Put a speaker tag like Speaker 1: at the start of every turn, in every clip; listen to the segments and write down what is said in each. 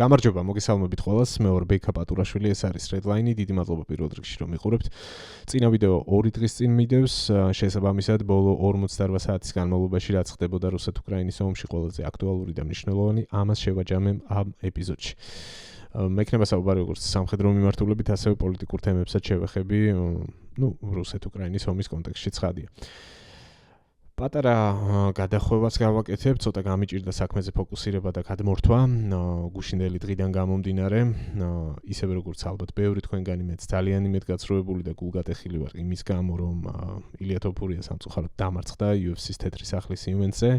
Speaker 1: გამარჯობა, მოგესალმებით ყველას. მე ვარ ბექა პატურაშვილი, ეს არის Redline-ი. დიდი მადლობა პირველ რიგში რომ მიყურებთ. წინა ვიდეო 2 დღის წინ მიდევს, შესაბამისად ბოლო 48 საათის განმავლობაში რაც ხდებოდა რუსეთ-უკრაინის ომში ყველაზე აქტუალური და მნიშვნელოვანი, ამას შევაჯამებ ამ ეპიზოდში. მექნება საუბარი როგორც სამხედრო მიმართულებით, ასევე პოლიტიკურ თემებსაც შევეხები, რუსეთ-უკრაინის ომის კონტექსტში ცხადია. პატარა გადახვევას გავაკეთებ, ცოტა გამიჭირდა საქმეზე ფოკუსირება და გადმორთვა, გუშინდელი დღიდან გამომდინარე, ისევე როგორც ალბათ ბევრი თქვენგანი მეც ძალიან იმედგაცრუებული და გულგატეხილი ვარ იმის გამო, რომ ილია თოფურია სამწუხაროდ დამარცხდა UFC-ს თეთრი სახლის ივენტზე,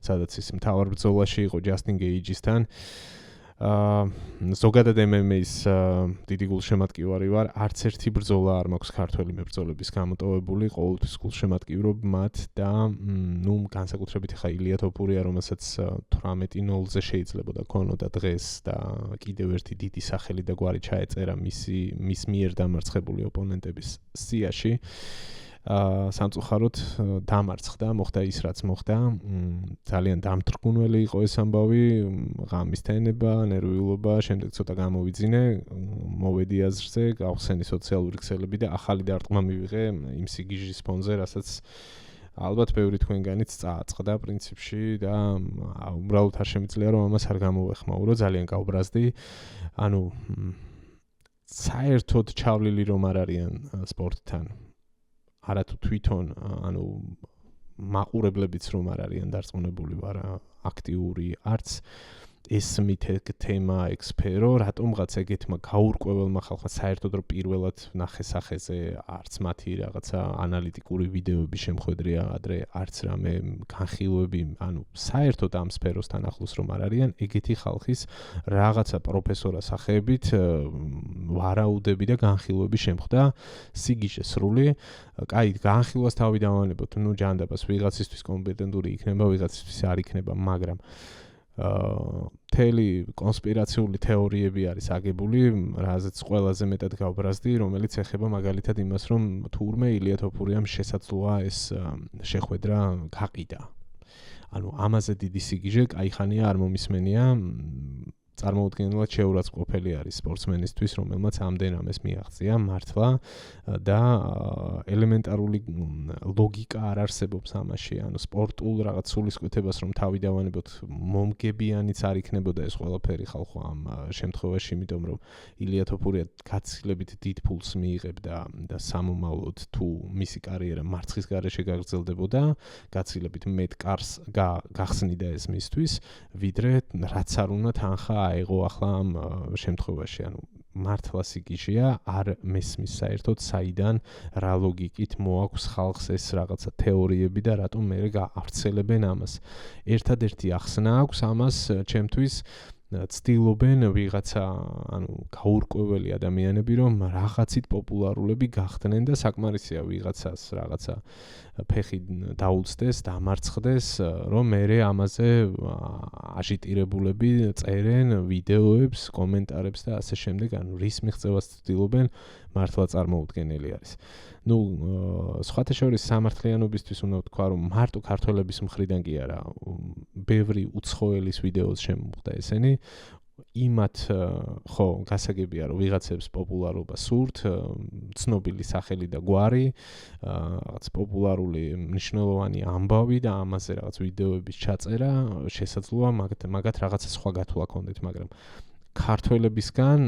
Speaker 1: სადაც ის მთავარ ბრძოლაში იყო ჯასტინ გეიჯისთან. ზოგადად MMA-ის დიდი გულშემატკივარი ვარ, არც ერთი ბრძოლა არ მაქვს ქართველი მებრძოლების გამოტოვებული, ყოველთვის გულშემატკივრობ მათ და განსაკუთრებით ხა ილია თოფურია, რომელსაც 18-0-ზე შეიძლებოდა ქონოდა დღეს და კიდევ ერთი დიდი სახელი და გვარი ჩაეწერა მის მიერ დამარცხებული ოპონენტების სიაში. სამწუხაროდ დამარცხდა, მოხდა ის რაც მოხდა. ძალიან დამთრგუნველი იყო ეს ამბავი, ღამის თენება, ნერვიულობა, შემდეგ ცოტა გამოვიძინე, მოვედი აზრზე, გავხსენი სოციალური ქსელები და ახალი დარტყმა მივიღე იმ სიგიჟის ფონზე, რასაც ალბათ ბევრი თქვენგანიც წააწყდა პრინციპში და უბრალოდ არ შემიძლია რომ ამას არ გამოვეხმაურო, ძალიან გავბრაზდი. საერთოდ ჩავლილი რომ არ არიან სპორტთან. არათუ თვითონ, მაყურებლებიც რომ არ არიან დარწმუნებული ვარ აქტიური, არც ეს თემა ექსპერო, რატომღაც ეგეთმა გაურკვეველმა ხალხმა საერთოდ რომ პირველად ნახე სახეზე არც მათი რაღაცა ანალიტიკური ვიდეოები შემხვედრია ადრე, არც რამე განხილვები, საერთოდ ამ სფეროსთან ახლოს რომ არ არიან, ეგეთი ხალხის რაღაცა პროფესორა სახეებით ვარაუდები და განხილვები შემხვდა, სიგიჟე სრული. კაი, განხილვას თავი დავანებოთ, ჯანდაბას ვიღაცისთვის კომპეტენტური იქნება, ვიღაცისთვის არ იქნება, მაგრამ მთელი კონსპირაციული თეორიები არის აგებული, რაზეც ყველაზე მეტად გავბრაზდი, რომელიც ეხება მაგალითად იმას, რომ თურმე ილია თოფურიამ შესაძლოა ეს შეხვედრა გაყიდა. ამაზე დიდი სიგიჟე კაი ხანია არ მომისმენია, წარმოუდგენლად შეურაცხმყოფელი არის სპორტსმენისთვის, რომელმაც ამდენამეს მიაღწია მართლა და ელემენტარული ლოგიკა არ არსებობს ამაში, სპორტულ რაღაც სულისკვეთებას რომ თავი დავანებოთ, მომგებიანიც არ იქნებოდა ეს ყველაფერი ხალხო ამ შემთხვევაში, იმიტომ რომ ილია თოფურია გაცილებით დიდ ფულს მიიღებდა და სამომავლოდ თუ მისი კარიერა მარცხის გარეშე გაგრძელდებოდა, გაცილებით მეტ კარს გახსნიდა ეს მისთვის, ვიდრე რაც არ უნდა თანხა აიღო ახლა ამ შემთხვევაში, მართლა სიგიჟეა, არ მესმის საერთოდ საიდან რა ლოგიკით მოაქვს ხალხს ეს რაღაცა თეორიები და რატომ მე გაავრცელებენ ამას. ერთადერთი ახსნა აქვს ამას ჩემთვის ცდილობენ ვიღაცა, გაურკვეველი ადამიანები რომ რაღაცით პოპულარულები გახდნენ და საკმარისია ვიღაცას რაღაცა ფეხი დაუწდეს, დამარცხდეს, რომ მერე ამაზე აჟიტირებულები წერენ ვიდეოებს, კომენტარებს და ასე შემდეგ, რის მიღწევას ცდილობენ, მართლა წარმოუდგენელი არის. სხვათა შორის სამართლიანობისთვის უნდა ვთქვა, რომ მარტო ქართველების მხრიდან კი არა, ბევრი უცხოელის ვიდეოს შემოხვდა ესენი, იმათ ხო გასაგებია რომ ვიღაცებს პოპულარობა სურთ, ცნობილი სახელი და გვარი, რაღაც პოპულარული მნიშვნელოვანი ამბავი და ამაზე რაღაც ვიდეოების ჩაწერა, შესაძლოა მაგათ რაღაცა სხვა გათვლა ქონდეთ, მაგრამ ქართველებისგან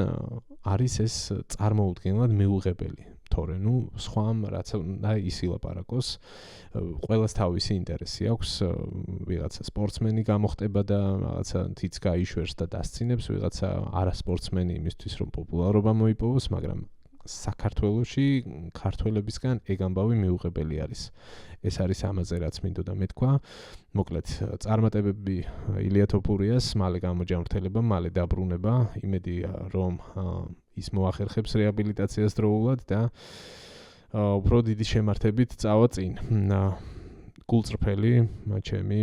Speaker 1: არის ეს წარმოუდგენლად მიუღებელი. თორე სხვამ რაც უნდა ისილაპარაკოს, ყველას თავისი ინტერესი აქვს, ვიღაცა სპორტსმენი გამოხტება და რაღაცა თიც გაიშვერს და დასცინებს, ვიღაცა არასპორტსმენი იმისთვის რომ პოპულარობა მოიპოვოს, მაგრამ საქართველოში ქართველებისგან ეგ ამბავი მიუღებელი არის. ეს არის ამაზე რაც მინდოდა მეთქვა. მოკლედ, წარმატებები ილია თოფურიას, მალე გამოჯამრთელება, მალე დაბრუნება, იმედია რომ ის მოახერხებს რეაბილიტაციას დროულად და უფრო დიდი შემართებით წავა წინ. გულწრფელი, ჩემი,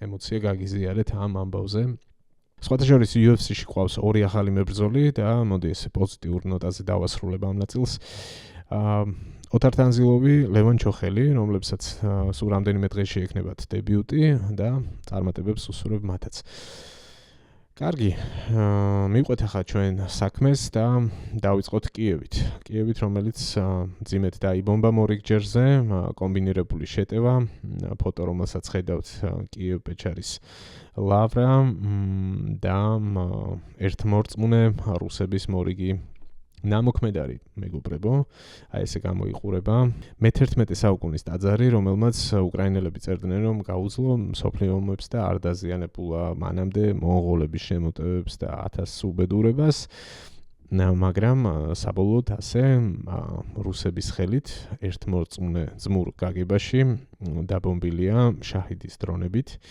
Speaker 1: ემოცია გაგიზიარეთ ამ ამბავზე. სხვათა შორის UFC-ში ყავს ორი ახალი მებრძოლი და მოდი ესე პოზიტიურ ნოტაზე დავასრულებ ამ ნაწილს. ოთარ თანზილოვი, ლევან ჩოხელი, რომლებსაც სულ რამდენიმე დღეში ექნებათ დებიუტი და წარმატებებს უსურვებ მათაც. კარგი, მივყვეთ ახლა ჩვენ საქმეს და დავიწყოთ კიევით. კიევით, რომელიც ძიმედ დაიბომბა მორიგჯერზე, კომბინირებული შეტევა, ფოტო რომელსაც ხედავთ კიევ-პეჩარის ლავრა და ერთმორწმუნე რუსების მორიგი ნამოქმედარი მეგობრებო, აი ესე გამოიყურება. მე-11 საუკუნის ტაძარი, რომელმაც უკრაინელები წერდნენ, რომ გაუძლო მსოფლიო ომებს და არ დაზიანებულა მანამდე მონღოლების შემოტევებს და 1000 უბედურებას, მაგრამ საბოლოოდ ასე რუსების ხელით ერთმორწმუნე ძმურ გაგებაში დაბომბილია შაჰიდის დრონებით.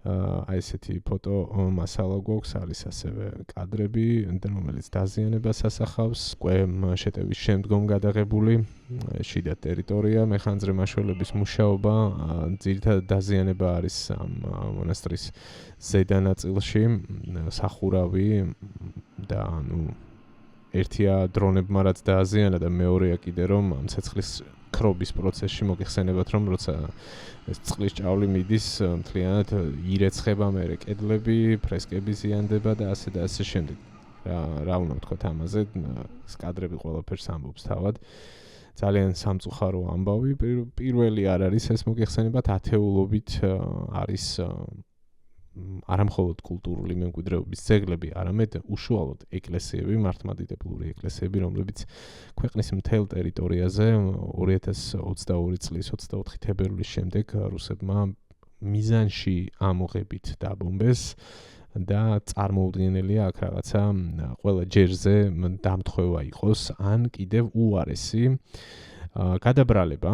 Speaker 1: აი ესეთი ფოტო მასალა გვაქვს, არის ასევე კადრები, რომელიც დაზიანებას ასახავს. უკვე შეტევის შემდგომ გადაღებული შიდა ტერიტორია, მეხანძრე მაშველების მუშაობა, ძირითადად დაზიანება არის ამ მონასტრის ზედა ნაწილში, სახურავი და ერთია დრონებმა რაც დააზიანა და მეორეა კიდე რომ ამ ცეცხლის ქრობის პროცესში მოგეხსენებათ რომ როცა ეს წყლის ჭავლი მიდის მთლიანად ირეცხება მერე კედლები, ფრესკები ზიანდება და ასე შემდეგ. რა უნდა ვთქვათ ამაზე, ეს კადრები ყველაფერს ამბობს თავად. ძალიან სამწუხარო ამბავი. პირველი არ არის ეს მოგეხსენებათ, ათეულობით არის არამხოლოდ კულტურული მემკვიდრეობის ძეგლები, არამედ უშუალოდ ეკლესიები, მართლმადიდებლური ეკლესიები, რომლებიც ქვეყნის მთელ ტერიტორიაზე 2022 წლის 24 თებერვლის შემდეგ რუსებმა მიზანში ამოღებით დაბომბეს და წარმოუდგენელია აქ რაღაცა ყველა ჯერზე დამთხევა იყოს, ან კიდევ უარესი გადაბრალება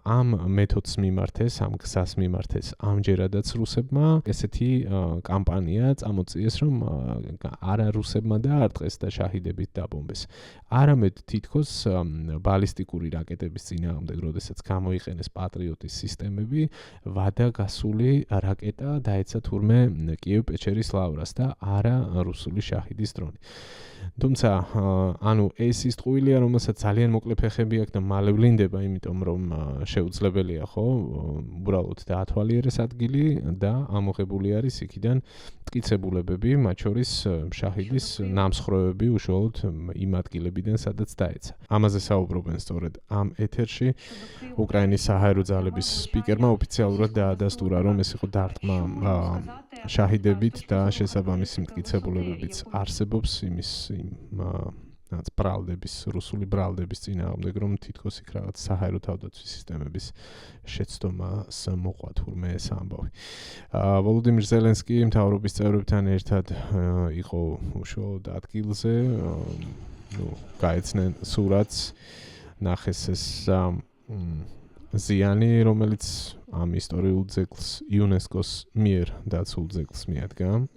Speaker 1: ამ მეთოდს მიმართეს, ამ გზას მიმართეს ამჯერადაც რუსებმა ესეთი კამპანია წამოწიეს, რომ არა რუსებმა დაარტყეს და შაჰიდებით დაბომბეს. არამედ თითქოს ბალისტიკური რაკეტების წინააღმდეგ, როდესაც გამოიყენეს პატრიოტის სისტემები, ვადაგასული რაკეტა დაეცა თურმე კიევ-პეჩერის ლავრას და არა რუსული შაჰიდის დრონი. თუმცა, ეს ის ტყუილია, რომელსაც ძალიან მოკლე ფეხები აქვს და მალე ვლინდება, იმიტომ რომ შეუძლებელია, ხო, უბრალოდ დაათვალიერეს ადგილი და ამოღებული არის იქიდან მტკიცებულებები, მათ შორის შაჰიდის ნამსხვრევები უშუალოდ იმ ადგილებიდან, სადაც დაეცა. ამაზე საუბრობენ სწორედ ამ ეთერში. უკრაინის საჰაერო ძალების სპიკერმა ოფიციალურად დაადასტურა, რომ ეს იყო დარტყმა შაჰიდებით და შესაბამისი მტკიცებულებებიც არსებობს იმის ბრალდების, რუსული ბრალდების წინააღმდეგ, რომ თითქოს იქ რაღაც საჰაერო თავდაცვის სისტემების შეცდომას მოყვა თურმე ეს ამბავი. ვოლოდიმირ ზელენსკი მთავრობის წევრებთან ერთად იყო უშუალოდ ადგილზე, გაეცნენ სურათს, ნახეს ეს ზიანი, რომელიც ამ ისტორიულ ძეგლს იუნესკოს მიერ დაცულ ძეგლს მიადგა.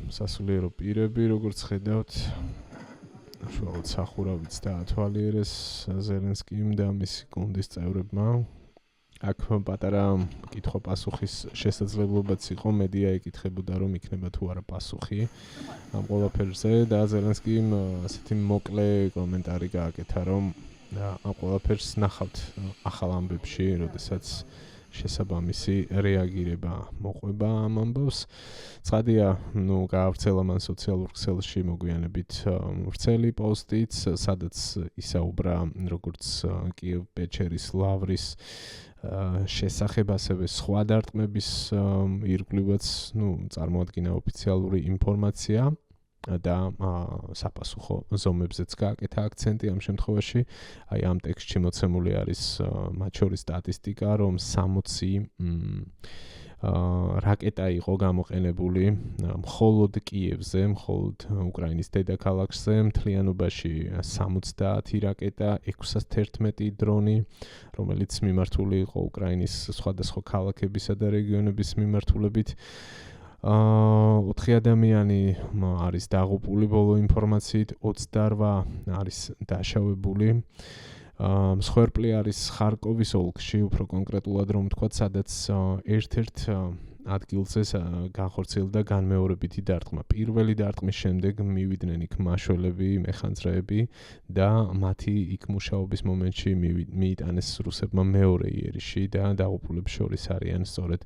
Speaker 1: სასულიერო პირები, როგორც ხედავთ, უშუალოდ სახურავიც დაათვალიერეს ზელენსკიმ და მისი გუნდის წევრებმა. აქ პატარა კითხვა-პასუხის შესაძლებლობაც იყო, მედია ეკითხებოდა, რომ იქნება თუ არა პასუხი ამ ყველაფერზე და ზელენსკიმ ასეთი მოკლე კომენტარი გააკეთა, რომ ამ ყველაფერს ნახავთ ახალ ამბებში, როდესაც შესაბამისი რეაგირება მოყვება ამ ამბავს. ცხადია, გაავრცელა მან სოციალურ ქსელში მოგვიანებით ვრცელი პოსტიც, სადაც ისაუბრა როგორც კიევ-პეჩერის ლავრის შესახებ, ასევე სხვა დარტყმების ირგვლივაც, წარმოადგინა ოფიციალური ინფორმაცია და საპასუხო ზომებზეც გააკეთა აქცენტი ამ შემთხვევაში. აი ამ ტექსტში მოცემული არის მათ შორის სტატისტიკა, რომ 60 რაკეტა იყო გამოყენებული მხოლოდ კიევზე, მხოლოდ უკრაინის დედაქალაქზე, მთლიანობაში 70 რაკეტა, 611 დრონი, რომელიც მიმართული იყო უკრაინის სხვადასხვა ქალაქებისა და რეგიონების მიმართულებით. 4 ადამიანი არის დაღუპული ბოლო ინფორმაციით, 28 არის დაშავებული. მსხვერპლი არის ხარკოვის ოლქში, უფრო კონკრეტულად რომ ვთქვათ, სადაც ერთ-ერთ ადგილზე განხორციელდა განმეორებითი დარტყმა. პირველი დარტყმის შემდეგ მივიდნენ იქ მაშველები, მეხანძრეები და მათი იქ მუშაობის მომენტში მიიტანეს რუსებმა მეორე იერიში და დაღუპულებს შორის არიან სწორედ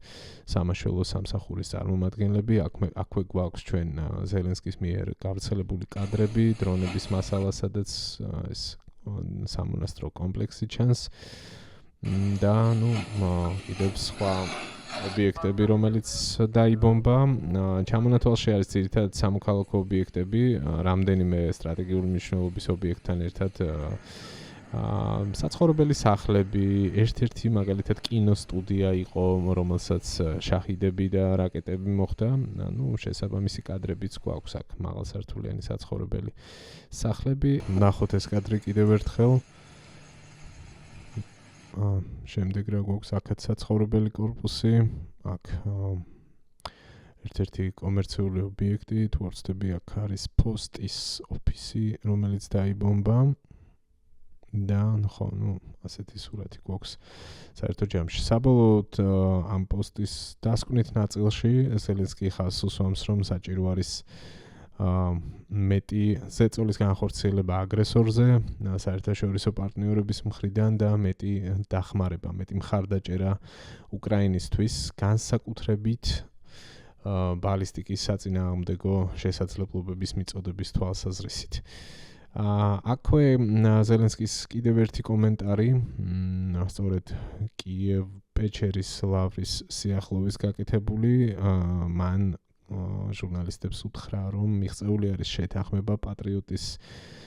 Speaker 1: სამაშველო სამსახურის წარმომადგენლები. აქვე გვაქვს ჩვენ ზელენსკის მიერ გავრცელებული კადრები, დრონების მასალა, სადაც ეს სამონასტრო კომპლექსი ჩანს. და კიდევ სხვა ობიექტები, რომელიც დაიბომბა, ჩამონათვალში არის ძირითადად სამოქალაქო ობიექტები, რამდენიმე სტრატეგიული მნიშვნელობის ობიექტთან ერთად საცხოვრებელი სახლები, ერთ-ერთი მაგალითად კინოსტუდია იყო, რომელსაც შაჰიდები და რაკეტები მოხვდა. შესაბამისი კადრებიც გვაქვს აქ, მაღალსართულიანი საცხოვრებელი სახლები. ნახოთ ეს კადრი კიდევ ერთხელ. შემდეგ რა გვაქვს აქაც საცხოვრებელი კორპუსი, აქ ერთ-ერთი კომერციული ობიექტი, თუ არ ვცდები, აქ არის პოსტის ოფისი, რომელიც დაიბომბა და ასეთი სურათი გვაქვს საერთო ჯამში. საბოლოოდ ამ პოსტის დასკვნით ნაწილში ზელენსკი ხაზს უსვამს, რომ საჭირო არის მეტი ზეწოლის განხორციელება აგრესორზე, საერთაშორისო პარტნიორების მხრიდან და მეტი დახმარება, მეტი მხარდაჭერა უკრაინისთვის, განსაკუთრებით ბალისტიკის საწინააღმდეგო შესაძლებლობების მიწოდების თვალსაზრისით. აქვე ზელენსკის კიდევ ერთი კომენტარი, სწორედ კიევ-პეჩერის ლავრის სიახლოვის გაკეთებული, მან ჟურნალისტებს უთხრა, რომ მიღწეული არის შეთანხმება პატრიოტის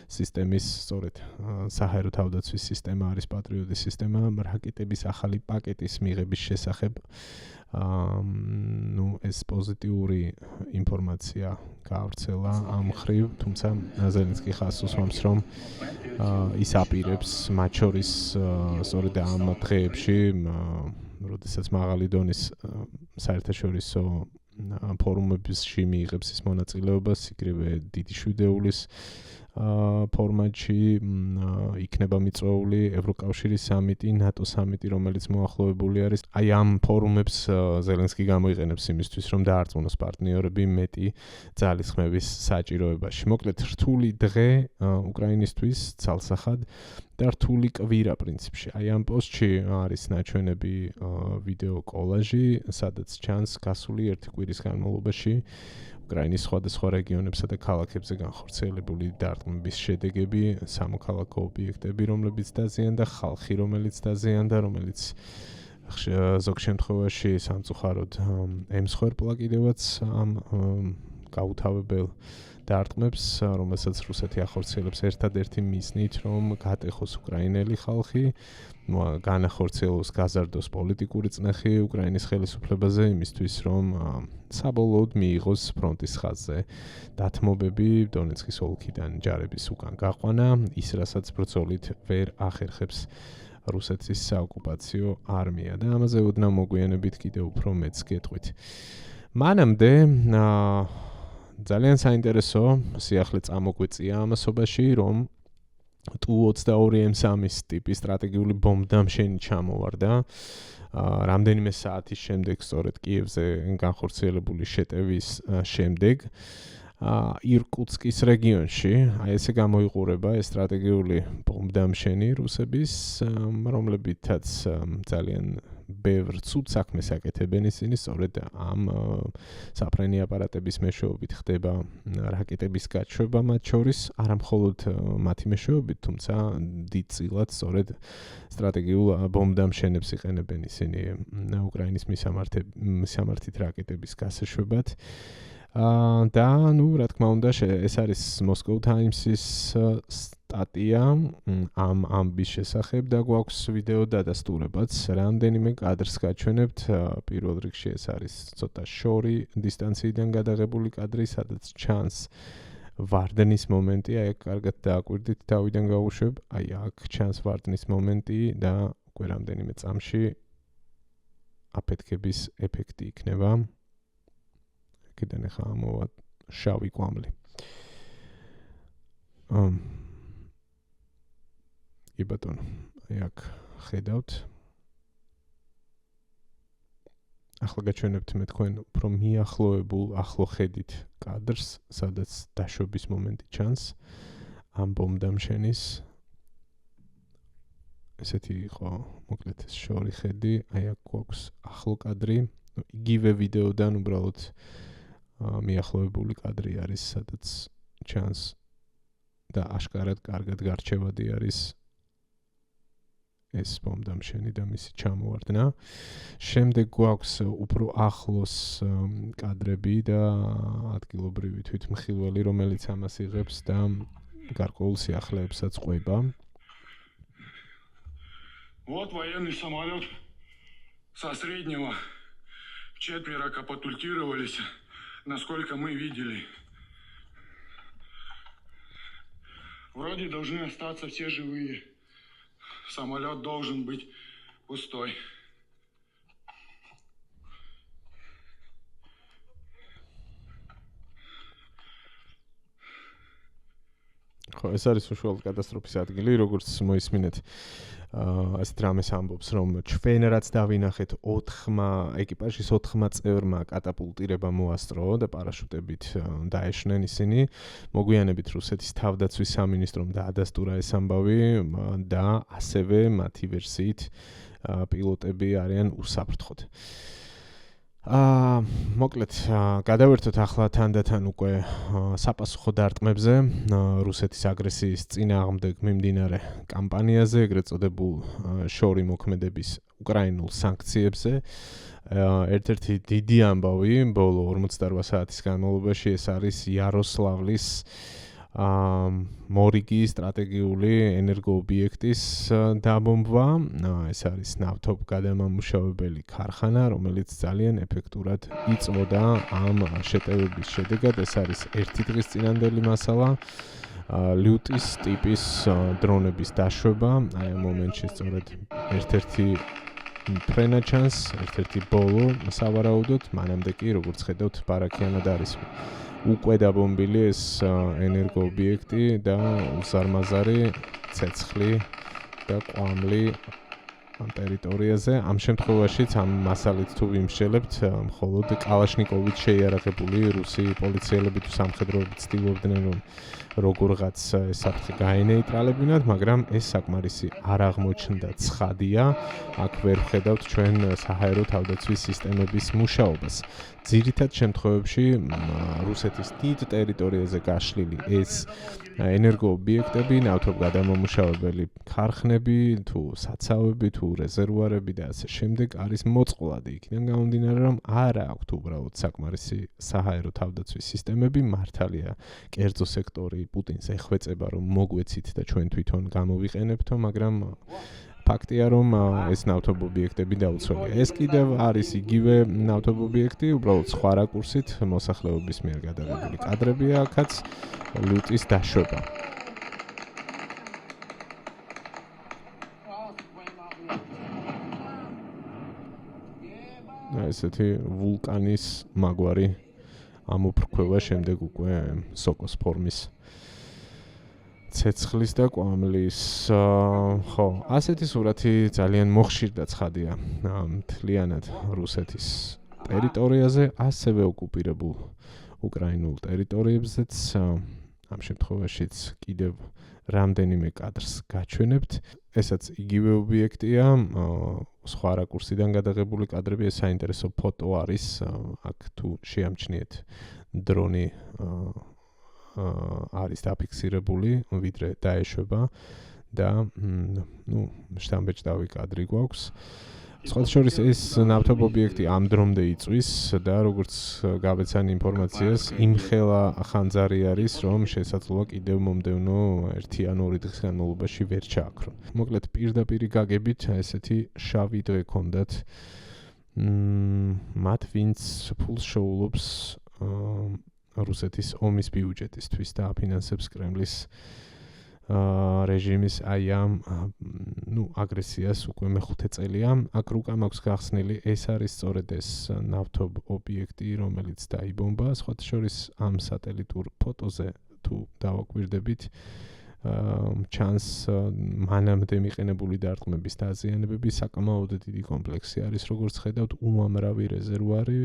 Speaker 1: სისტემის, სწორედ საჰაერო თავდაცვის სისტემა არის პატრიოტის სისტემა, რაკეტების ახალი პაკეტის მიღების შესახებ. ეს პოზიტიური ინფორმაცია გავრცელა ამ მხრივ, თუმცა ზელენსკი ხაზს უსვამს, რომ ის აპირებს მათ შორის სწორედ ამ დღეებში, როდესაც მაღალი დონის საერთაშორისო ფორუმებში მიიღებს ის მონაწილეობას, იგივე დიდი შვიდეულის ფორმატში იქნება მიწვეული ევროკავშირის სამიტი, ნატო სამიტი, რომელიც მოახლოებული არის. აი ამ ფორუმებს ზელენსკი გამოიყენებს იმისთვის, რომ დაარწმუნოს პარტნიორები მეტი ძალისხმევის საჭიროებაში. მოკლედ, რთული დღე უკრაინისთვის ცალსახად და რთული კვირა პრინციპში. აი ამ პოსტში არის ნაჩვენები ვიდეო კოლაჟი, სადაც ჩანს გასული ერთი კვირის განმავლობაში უკრაინის სხვადასხვა რეგიონებსა და ქალაქებზე განხორციელებული დარტყმების შედეგები, სამოქალაქო ობიექტები, რომლებიც დაზიანდა, ხალხი, რომელიც დაზიანდა, რომელიც ზოგ შემთხვევაში სამწუხაროდ ემსხვერპლა კიდევაც ამ გაუთავებელ დარტყმებს, რომელსაც რუსეთი ახორციელებს ერთადერთი მიზნით, რომ გატეხოს უკრაინელი ხალხი, განახორციელოს გაზარდოს პოლიტიკური წნეხი უკრაინის ხელისუფლებაზე იმისთვის, რომ საბოლოოდ მიიღოს ფრონტის ხაზზე დათმობები დონეცკის ოლქიდან ჯარების უკან გაყვანა, ის რასაც ბრძოლით ვერ ახერხებს რუსეთის საოკუპაციო არმია და ამაზე ოდნავ მოგვიანებით კიდევ უფრო მეც გეტყვით. მანამდე ძალიან საინტერესო სიახლე წამოგვეწია ამასობაში, რომ Tu-22M3-ის ტიპის სტრატეგიული ბომბდამშენი ჩამოვარდა. რამდენიმე საათის შემდეგ, სწორედ კიევზე განხორციელებული შეტევის შემდეგ, ირკუტსკის რეგიონში, აი ესე გამოიყურება ეს სტრატეგიული ბომბდამშენი რუსების, რომლებითაც ძალიან ბევრ ცუდ საქმეს აკეთებენ ისინი, სწორედ ამ საფრენი აპარატების მეშვეობით ხდება რაკეტების გაჩვევა მათ შორის, არა მხოლოდ მათი მეშვეობით, თუმცა დიდწილად სწორედ სტრატეგიულ ბომბდამშენებს იყენებენ ისინი უკრაინის მისამართით რაკეტების გასაშვებად. და რა თქმა უნდა, ეს არის Moscow Times-ის სტატია ამ ამბის შესახებ და გვაქვს ვიდეო დადასტურებაც. რამდენიმე კადრს გაჩვენებთ. პირველ რიგში ეს არის ცოტა შორი დისტანციიდან გადაღებული კადრი, სადაც ჩანს ვარდნის მომენტი, აი კარგად დააკვირდით, თავიდან გავუშვებ, აი აქ ჩანს ვარდნის მომენტი და უკვე რამდენიმე წამში აფეთქების ეფექტი იქნება. კიდენ ახლა ამოვა შავი კვამლი. კი ბატონო, აი აქ ხედავთ. ახლა გაჩვენებთ მე თქვენ უფრო მიახლოებულ ახლო ხედით კადრს, სადაც დაშვების მომენტი ჩანს ამ ბომბდამშენის. ესეთი იყო მოკლედ შორი ხედი, აი აქ გვაქვს ახლო კადრი, იგივე ვიდეოდან უბრალოდ მიახლოებული კადრი არის, სადაც ჩანს და აშკარად კარგად გარჩევადი არის ეს ბომბდამშენი და მისი ჩამოვარდნა. შემდეგ გვაქვს უფრო ახლოს კადრები და ადგილობრივი თვითმხილველი, რომელიც ამას იღებს და გარკვეულ სიახლეებსაც ყვება.
Speaker 2: Вот военный самолет со среднего. 4 капотультировались, насколько мы видели. Вроде должны остаться все живые. Самолет должен быть пустой.
Speaker 1: ხო, ეს არის უშუალოდ კატასტროფის ადგილი, როგორც მოისმინეთ. ასეთ რამეს ამბობს, რომ ჩვენ რაც დავინახეთ 4 ეკიპაჟის 4 წევრმა კატაპულტირება მოასწრო და პარაშუტებით დაეშნენ ისინი. მოგვიანებით რუსეთის თავდაცვის სამინისტრომ დაადასტურა ეს ამბავი და ასევე მათი ვერსიით პილოტები არიან უსაფრთხოდ. მოკლედ გადავერთოთ ახლა თანდათან უკვე საპასუხო დარტყმებზე რუსეთის აგრესიის წინააღმდეგ მიმდინარე კამპანიაზე, ეგრეთ წოდებულ შორი მოქმედების უკრაინულ სანქციებზე. ერთ-ერთი დიდი ამბავი ბოლო 48 საათის განმავლობაში ეს არის იაროსლავლის მორიგი სტრატეგიული ენერგოობიექტის დაბომბვა. ეს არის ნავთობ გადამამუშავებელი ქარხანა, რომელიც ძალიან ეფექტურად იწვოდა ამ შეტევების შედეგად. ეს არის ერთი დღის წინანდელი მასალა. ლიუტის ტიპის დრონების დაშვება. აი ამ მომენტში სწორედ ერთ-ერთი ფრენა ჩანს, ერთ-ერთი ბოლო სავარაუდოდ, მანამდე კი როგორც ხედავთ ბარაქიანად არის უკვე დაბომბილი ეს ენერგოობიექტი და უზარმაზარი ცეცხლი და ყვამლი ამ ტერიტორიაზე. ამ შემთხვევაშიც ამ მასალით თუ ვიმსჯელებთ, მხოლოდ კალაშნიკოვით შეიარაღებული რუსი პოლიციელები თუ სამხედროები ცდილობდნენ, რომ როგორღაც ეს საფრთხე გაენეიტრალებინათ, მაგრამ ეს საკმარისი არ აღმოჩნდა ცხადია. აქ ვერ ვხედავთ ჩვენ საჰაერო თავდაცვის სისტემების მუშაობას. ძირითად შემთხვევებში რუსეთის დიდ ტერიტორიაზე გაშლილი ეს ენერგოობიექტები, ნავთობ გადამამუშავებელი ქარხნები, თუ საცავები, თუ რეზერვუარები და ასე შემდეგ არის მოწყვლადი. იქიდან გამომდინარე, რომ არ აქვთ უბრალოდ საკმარისი საჰაერო თავდაცვის სისტემები, მართალია კერძო სექტორი პუტინს ეხვეწება, რომ მოგვეცით და ჩვენ თვითონ გამოვიყენებთო, მაგრამ ფაქტია, რომ ეს ნავთობ ობიექტები დაუცველია. ეს კიდევ არის იგივე ნავთობ ობიექტი, უბრალოდ სხვა რაკურსით მოსახლეობის მიერ გადაღებული კადრებია აქაც ლიუტის დაშვება. ესეთი ვულკანის მაგვარი ამოფრქვევა შემდეგ უკვე სოკოს ფორმის ცეცხლის და ყვამლის. ხო, ასეთი სურათი ძალიან მოხშირ და ცხადია მთლიანად რუსეთის ტერიტორიაზე, ასევე ოკუპირებულ უკრაინულ ტერიტორიებზეც. ამ შემთხვევაშიც კიდევ რამდენიმე კადრს გაჩვენებთ. ესაც იგივე ობიექტია, სხვა რაკურსიდან გადაღებული კადრები, ეს საინტერესო ფოტო არის. აქ თუ შეამჩნიეთ დრონი არის დაფიქსირებული, ვიდრე დაეშვება და შტამბეჭდავი კადრი გვაქვს. სხვათა შორის ეს ნავთობ ობიექტი ამ დრომდე იწვის და როგორც გავეცანი ინფორმაციას, იმხელა ხანძარი არის, რომ შესაძლოა კიდევ მომდევნო 1 ან 2 დღის განმავლობაში ვერ ჩააქრონ. მოკლედ პირდაპირი გაგებით ესეთი შავი დღე ჰქონდათ მათ, ვინც ფულს შეულობს რუსეთის ომის ბიუჯეტისთვის და აფინანსებს კრემლის რეჟიმის აი ამ აგრესიას უკვე მეხუთე წელია. აქ რუკა მაქვს გახსნილი, ეს არის სწორედ ეს ნავთობ ობიექტი, რომელიც დაიბომბა. სხვათა შორის ამ სატელიტურ ფოტოზე თუ დავაკვირდებით, ჩანს მანამდე მიყენებული დარტყმების დაზიანებები საკმაოდ დიდი კომპლექსი არის, როგორც ხედავთ, უამრავი რეზერვუარი,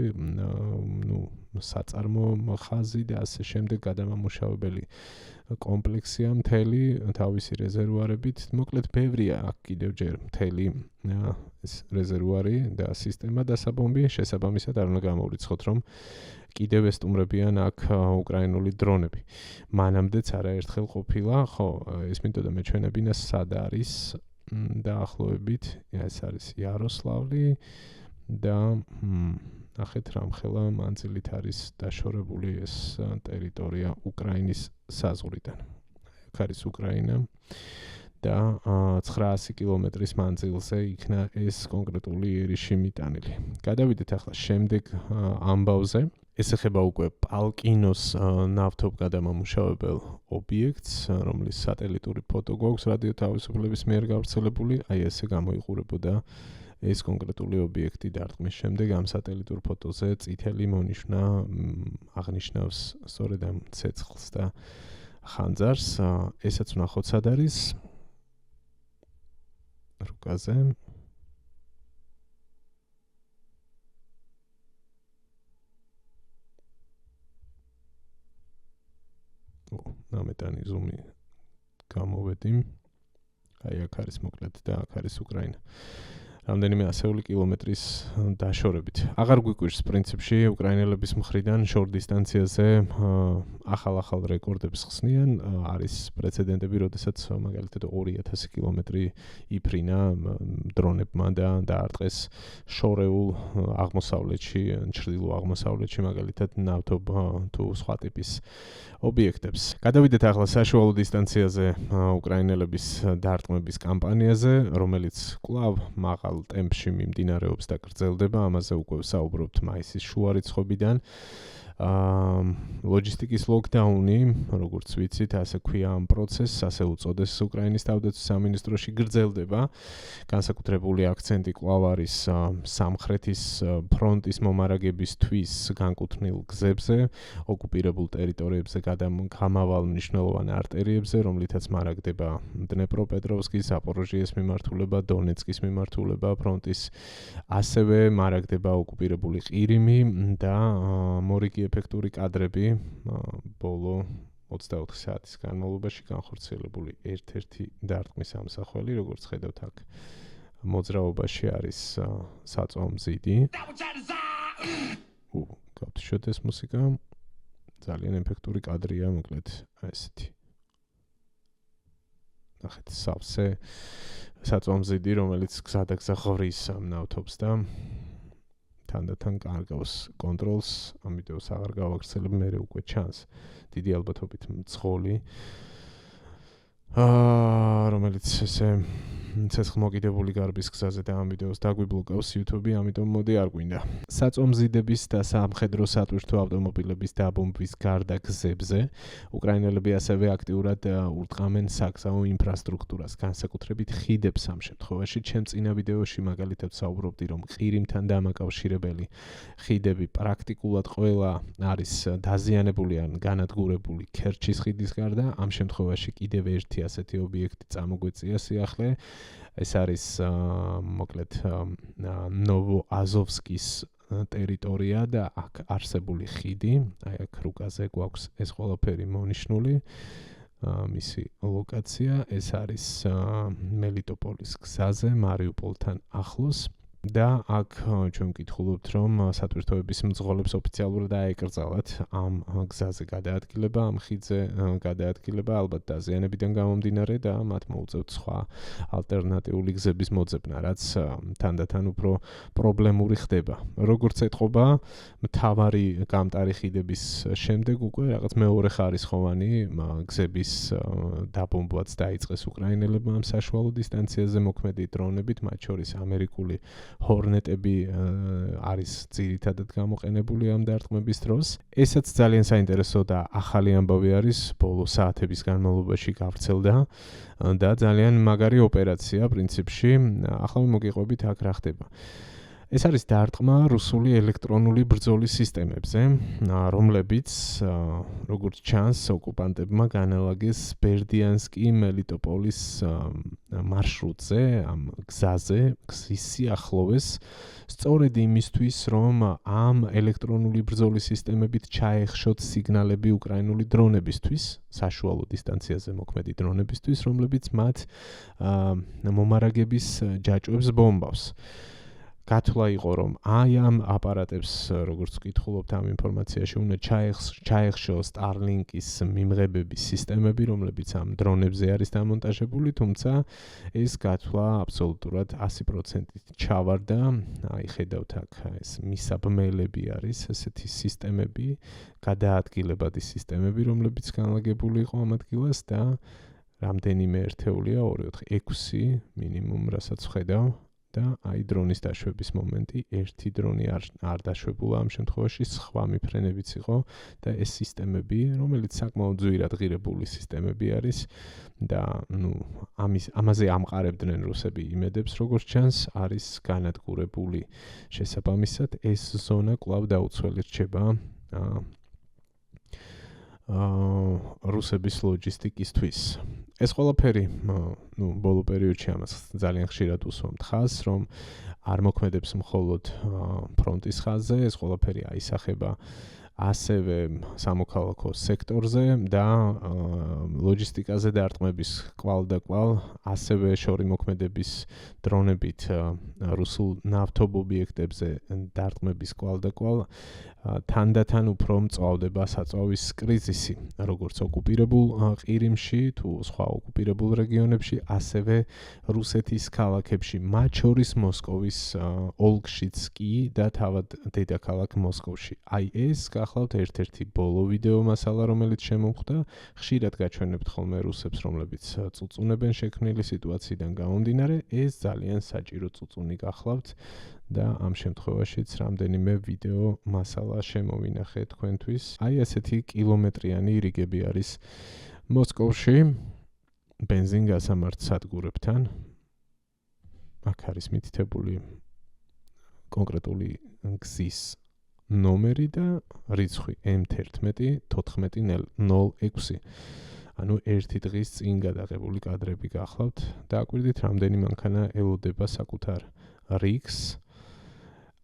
Speaker 1: საწარმო ხაზი და ასე შემდეგ გადამამუშავებელი კომპლექსია მთელი თავისი რეზერვუარებით. მოკლედ ბევრია აქ კიდევ ჯერ მთელი ეს რეზერვუარი და სისტემა დასაბომბი, შესაბამისად არ უნდა გამოვრიცხოთ, რომ კიდევ ესტუმრებიან აქ უკრაინული დრონები. მანამდეც არაერთხელ ყოფილა, ხო, ეს მინდოდა მეჩვენებინა სად არის დაახლოებით, ეს არის იაროსლავლი და ნახეთ რამხელა მანძილით არის დაშორებული ეს ტერიტორია უკრაინის საზღვრიდან. აქ არის უკრაინა და 900 კილომეტრის მანძილზე იქნა ეს კონკრეტული იერიში მიტანილი. გადავიდეთ ახლა შემდეგ ამბავზე. ეს ეხება უკვე პალკინოს ნავთობგადამამუშავებელ ობიექტს, რომლის სატელიტური ფოტო გვაქვს რადიო თავისუფლების მიერ გავრცელებული. აი ესე გამოიყურებოდა ეს კონკრეტული ობიექტი დარტყმის შემდეგ ამ სატელიტურ ფოტოზე წითელი მონიშნა აღნიშნავს სწორედ ამ ცეცხლს და ხანძარს. ესაც ვნახოთ სად არის რუკაზე. ნამეტანი ზუმი გამოვედი. აი აქ არის მოკლედ და აქ არის უკრაინა. რამდენიმე ასეული კილომეტრის დაშორებით. აღარ გვიკვირს პრინციპში უკრაინელების მხრიდან შორ დისტანციაზე ახალ რეკორდებს ხსნიან. არის პრეცედენტები, როდესაც მაგალითად 2000 კილომეტრი იფრინა დრონებმა და დაარტყეს შორეულ აღმოსავლეთში, ჩრდილო აღმოსავლეთში მაგალითად ნავთობ თუ სხვა ტიპის ობიექტებს. გადავიდეთ ახლა საშუალო დისტანციაზე უკრაინელების დარტყმების კამპანიაზე, რომელიც კვლავ მაღალ ტემპში მიმდინარეობს და გრძელდება. ამაზე უკვე ვსაუბრობთ მაისის შუა რიცხვებიდან. ლოჯისტიკის ლოკდაუნი, როგორც ვიცით, ასე ქვია ამ პროცესს, ასე უწოდეს უკრაინის თავდაცვის სამინისტროში, გრძელდება. განსაკუთრებული აქცენტი კვლავ არის სამხრეთის ფრონტის მომარაგებისთვის განკუთვნილ გზებზე, ოკუპირებულ ტერიტორიებზე გამავალ მნიშვნელოვან არტერიებზე, რომლითაც მარაგდება დნეპროპეტროვსკის, ზაპოროჟიეს მიმართულება, დონეცკის მიმართულება ფრონტის, ასევე მარაგდება ოკუპირებული ყირიმი და მორიგი ეფექტური კადრები ბოლო 24 საათის განმავლობაში განხორციელებული ერთ-ერთი დარტყმის ამსახველი, როგორც ხედავთ აქ მოძრაობაში არის საწვავმზიდი. გავთიშოთ ეს მუსიკა. ძალიან ეფექტური კადრია, მოკლედ ესეთი. ნახეთ სავსე საწვავმზიდი, რომელიც გზადაგზა ღვრის ნავთობს და თანდათან კარგავს კონტროლს, ამ ვიდეოს აღარ გავაგრძელებ, მე უკვე ჩანს დიდი ალბათობით მძღოლი, რომელიც ესე ცეცხლმოკიდებული გარბის გზაზე და ამ ვიდეოს დაგვიბლოკავს YouTube-ი, ამიტომ მოდი არ გვინდა. საწვავმზიდების და სამხედრო სატვირთო ავტომობილების დაბომბვის გარდა გზებზე, უკრაინელები ასევე აქტიურად ურტყამენ საგზაო ინფრასტრუქტურას, განსაკუთრებით ხიდებს ამ შემთხვევაში. ჩემ წინა ვიდეოში მაგალითად ვსაუბრობდი, რომ ყირიმთან დამაკავშირებელი ხიდები პრაქტიკულად ყველა არის დაზიანებული ან განადგურებული ქერჩის ხიდის გარდა. ამ შემთხვევაში კიდევ ერთი ასეთი ობიექტი წამოგვეწია სიახლე. ეს არის მოკლედ ნოვოაზოვსკის ტერიტორია და აქ არსებული ხიდი. აი აქ რუკაზე გვაქვს ეს ყველაფერი მონიშნული. მისი ლოკაცია ეს არის მელიტოპოლის გზაზე, მარიუპოლთან ახლოს. და აქ ჩვენ ვკითხულობთ, რომ სატვირთოების მძღოლებს ოფიციალურად აეკრძალათ ამ გზაზე გადაადგილება, ამ ხიდზე გადაადგილება, ალბათ დაზიანებიდან გამომდინარე და მათ მოუწევთ სხვა ალტერნატიული გზების მოძებნა, რაც თანდათან უფრო პრობლემური ხდება. როგორც ეთყობა, მთავარი გამტარი ხიდების შემდეგ უკვე რაღაც მეორე ხარისხოვანი გზების დაბომბვაც დაიწყეს უკრაინელებმა ამ საშუალო დისტანციაზე მოქმედი დრონებით, მათ შორის ამერიკული ჰორნეტები არის ძირითადად გამოყენებული ამ დარტყმების დროს. ესაც ძალიან საინტერესო და ახალი ამბავი არის, ბოლო საათების განმავლობაში გავრცელდა და ძალიან მაგარი ოპერაცია პრინციპში. ახლა მოგიყვებით აქ რა ხდება. ეს არის დარტყმა რუსული ელექტრონული ბრძოლის სისტემებზე, რომლებიც, როგორც ჩანს, ოკუპანტებმა განალაგეს ბერდიანსკი-მელიტოპოლის მარშრუტზე, ამ გზაზე, გზის სიახლოვეს, სწორედ იმისთვის, რომ ამ ელექტრონული ბრძოლის სისტემებით ჩაეხშოთ სიგნალები უკრაინული დრონებისთვის, საშუალო დისტანციაზე მოქმედი დრონებისთვის, რომლებიც მათ მომარაგების ჯაჭვებს ბომბავს. გათვლა იყო, რომ აი ამ აპარატებს, როგორც ვკითხულობთ ამ ინფორმაციაში, უნდა ჩაეხშო Starlink-ის მიმღებების სისტემები, რომლებიც ამ დრონებზე არის დამონტაჟებული, თუმცა ეს გათვლა აბსოლუტურად 100%-ით ჩავარდა. აი ხედავთ აქ ეს მისაბმელები არის, ესეთი სისტემები, გადაადგილებადი სისტემები, რომლებიც განლაგებული იყო ამ ადგილას და რამდენიმე ერთეულია 2, 4, 6 მინიმუმ, რასაც ვხედავ. და აი დრონის დაშვების მომენტი, ერთი დრონი არ დაშვებულა ამ შემთხვევაში, სხვა მიფრენებიც იყო და ეს სისტემები, რომელიც საკმაოდ ძვირად ღირებული სისტემები არის და ამაზე ამყარებდნენ რუსები იმედებს, როგორც ჩანს, არის განადგურებული. შესაბამისად, ეს ზონა კვლავ დაუცველი რჩება რუსების ლოჯისტიკისთვის. ეს ყველაფერი, ბოლო პერიოდში ამას ძალიან ხშირად უსვამთ ხაზს, რომ არ მოქმედებს მხოლოდ ფრონტის ხაზზე, ეს ყველაფერი აისახება ასევე სამოქალაქო სექტორზე და ლოჯისტიკაზე დარტყმების კვალ და კვალ, ასევე შორი მოქმედების დრონებით რუსულ ნავთობ ობიექტებზე დარტყმების კვალ და კვალ თანდათან უფრო მწვავდება საწვავის კრიზისი, როგორც ოკუპირებულ ყირიმში თუ სხვა ოკუპირებულ რეგიონებში, ასევე რუსეთის ქალაქებში, მათ შორის მოსკოვის ოლქშიც კი და თავად დედაქალაქ მოსკოვში. აი ეს გახლავთ ერთ-ერთი ბოლო ვიდეო მასალა, რომელიც შემოვხვდა. ხშირად გაჩვენებთ ხოლმე რუსებს, რომლებიც წუწუნებენ შექმნილი სიტუაციიდან გამომდინარე, ეს ძალიან საჭირო წუწუნი გახლავთ და ამ შემთხვევაშიც რამდენიმე ვიდეო მასალა შემოვინახე თქვენთვის. აი ასეთი კილომეტრიანი რიგები არის მოსკოვში ბენზინგასამართ სადგურებთან. აქ არის მითითებული კონკრეტული გზის ნომერი და რიცხვი M11-1406. ანუ ერთი დღის წინ გადაღებული კადრები გახლავთ და აკვირდით რამდენი მანქანა ელოდება საკუთარ რიგს.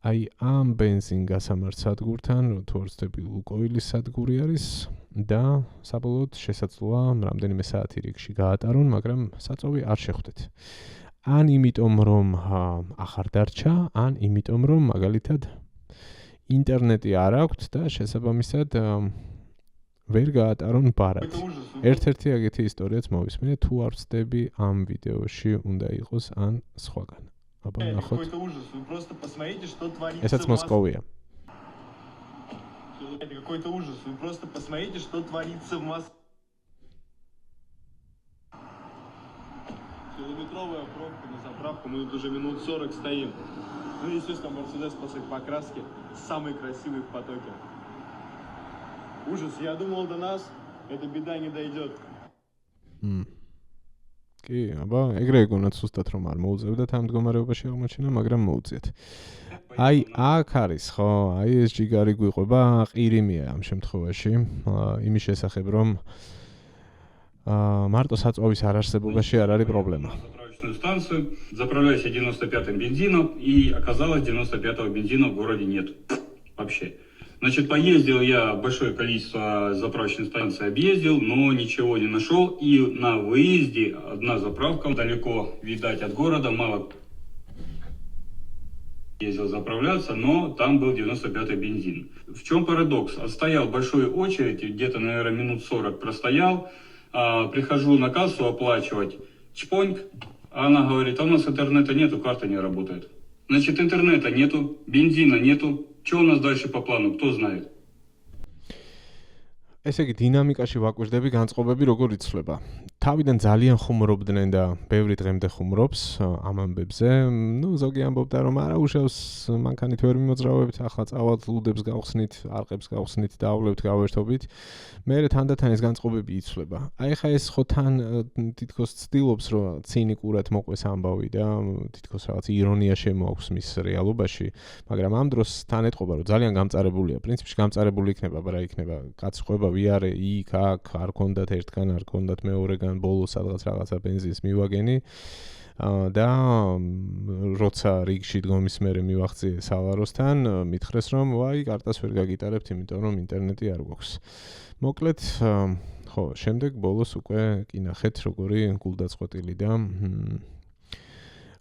Speaker 1: აი ამ ბენზინგასამართ სადგურთან, თუ არ ვცდები, ლუკოილის სადგური არის და საბოლოოდ შესაძლოა რამდენიმე საათი რიგში გაატარონ, მაგრამ საწვავი არ შეხვდეთ. ან იმიტომ, რომ ახარ დარჩა, ან იმიტომ, რომ მაგალითად ინტერნეტი არ აქვთ და შესაბამისად ვერ გაატარონ ბარად. ერთ-ერთი აგეთი ისტორიაც მოვისმინე, თუ არ ვცდები ამ ვიდეოში უნდა იყოს ან სხვაგან. აბა ნახოთ. ესაც მოსკოვია.
Speaker 3: Это какой-то ужас. Вы просто посмотрите, что творится в Москве. Километровая пробка на заправку, мы тут уже минут 40 стоим. Ну, естественно, Мерседес после покраски самый красивый в потоке. Ужас, я думал, до нас эта беда не дойдет.
Speaker 1: კი, აბა, ეგრე ეგონათ სუსტად რომ არ მოუწევდათ ამ მდგომარეობაში აღმოჩენა, მაგრამ მოუწიეთ. აი, აქ არის, ხო, აი ეს ჯიგარი გვიყვება, ყირიმია ამ შემთხვევაში, იმის შესახებ, რომ მარტო საწვავის არარსებობაში არ არის პრობლემა.
Speaker 4: Станцию, заправляюсь 95-м бензином, и оказалось, 95-го бензина в городе нет вообще. Значит, поездил я большое количество заправочных станций, объездил, но ничего не нашел. И на выезде одна заправка далеко, видать, от города, мало ездил заправляться, но там был 95-й бензин. В чем парадокс? Отстоял большую очередь, где-то, наверное, минут 40 простоял, прихожу на кассу оплачивать, чпоньк, а она говорит, а у нас интернета нету, карта не работает. Значит, интернета нету, бензина нету. Что у нас дальше по плану, кто знает?
Speaker 1: ესე იგი დინამიკაში ვაკვირდები განწყობები როგორ იცვლება. თავიდან ძალიან ხუმრობდნენ და ბევრი დღემდე ხუმრობს ამ ამბებზე. ზოგი ამბობდა, რომ არა უშავს მანქანით ვერ მიმოძრავებთ, ახლა წავალთ ლუდებს გავხსნით, არყებს გავხსნით, დავლებთ, გავერთობით. მერე თანდათან ეს განწყობები იცვლება. აი ხა ეს ხო თან თითქოს ცდილობს, რომ ცინიკურად მოყვეს ამბავი და თითქოს რაღაც ირონია შემოაქვს მის რეალობაში, მაგრამ ამ დროს თან ეტყობა, რომ ძალიან გამწარებულია. პრინციპში გამწარებული იქნება, ბრა იქნება კაცი ყვება ვიარე იქ, აქ, არ კონდათ ერთგან, არ კონდათ მეორეგან, ბოლოს სადღაც რაღაცა ბენზინის მივაგენი და როცა რიგში დგომის მერე მივახციე სალაროსთან, მითხრეს, რომ ვაი, კარტას ვერ გაგიტარებთ, იმიტომ რომ ინტერნეტი არ გვაქვს. მოკლედ, ხო, შემდეგ ბოლოს უკვე კი ნახეთ, როგორი გულდაწყვეტილი და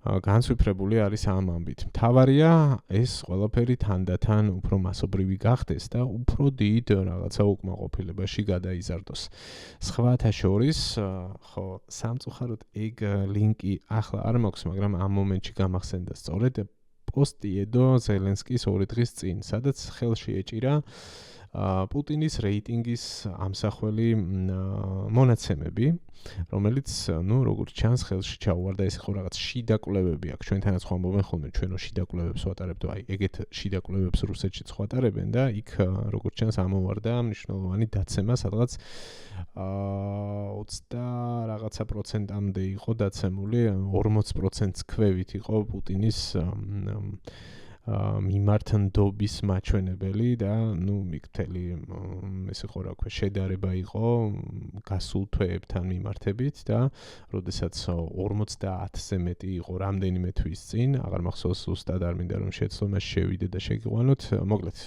Speaker 1: განსვიფრებული არის ამ ამბით. მთავარია ეს ყველაფერი თანდათან უფრო მასობრივი გახდეს და უფრო დიდ რაღაცა უკმაყოფილებაში გადაიზარდოს. სხვათა შორის, ხო, სამწუხაროდ ეგ ლინკი ახლა არ მაქვს, მაგრამ ამ მომენტში გამახსენდა სწორედ პოსტი ედო ზელენსკის 2 დღის წინ, სადაც ხელში ეჭირა პუტინის რეიტინგის ამსახველი მონაცემები, რომელიც, როგორც ჩანს, ხელში ჩაუვარდა. ეს იყო რაღაც შიდა კვლევები აქ. ჩვენთანაც ხო ამბობენ ხოლმე, ჩვენო შიდა კვლევებს ვატარებთ, აი, ეგეთ შიდა კვლევებს რუსეთშიც ხო ატარებენ და იქ, როგორც ჩანს, ამოვარდა მნიშვნელოვანი დაცემა, სადღაც 20 რაღაცა პროცენტამდე იყო დაცემული, 40%-ს ქვევით იყო პუტინის მიმართნდობის მაჩვენებელი და მიგთელი ეს იყო რა ქვია შედარება იყო გასულ თვეებთან მიმართებით და როდესაც 50-ზე მეტი იყო რამდენიმე თვის წინ, აღარ მახსოვს ზუსტად, არ მინდა რომ შეცდომაში შევიდე და შეგიყვანოთ, მოკლედ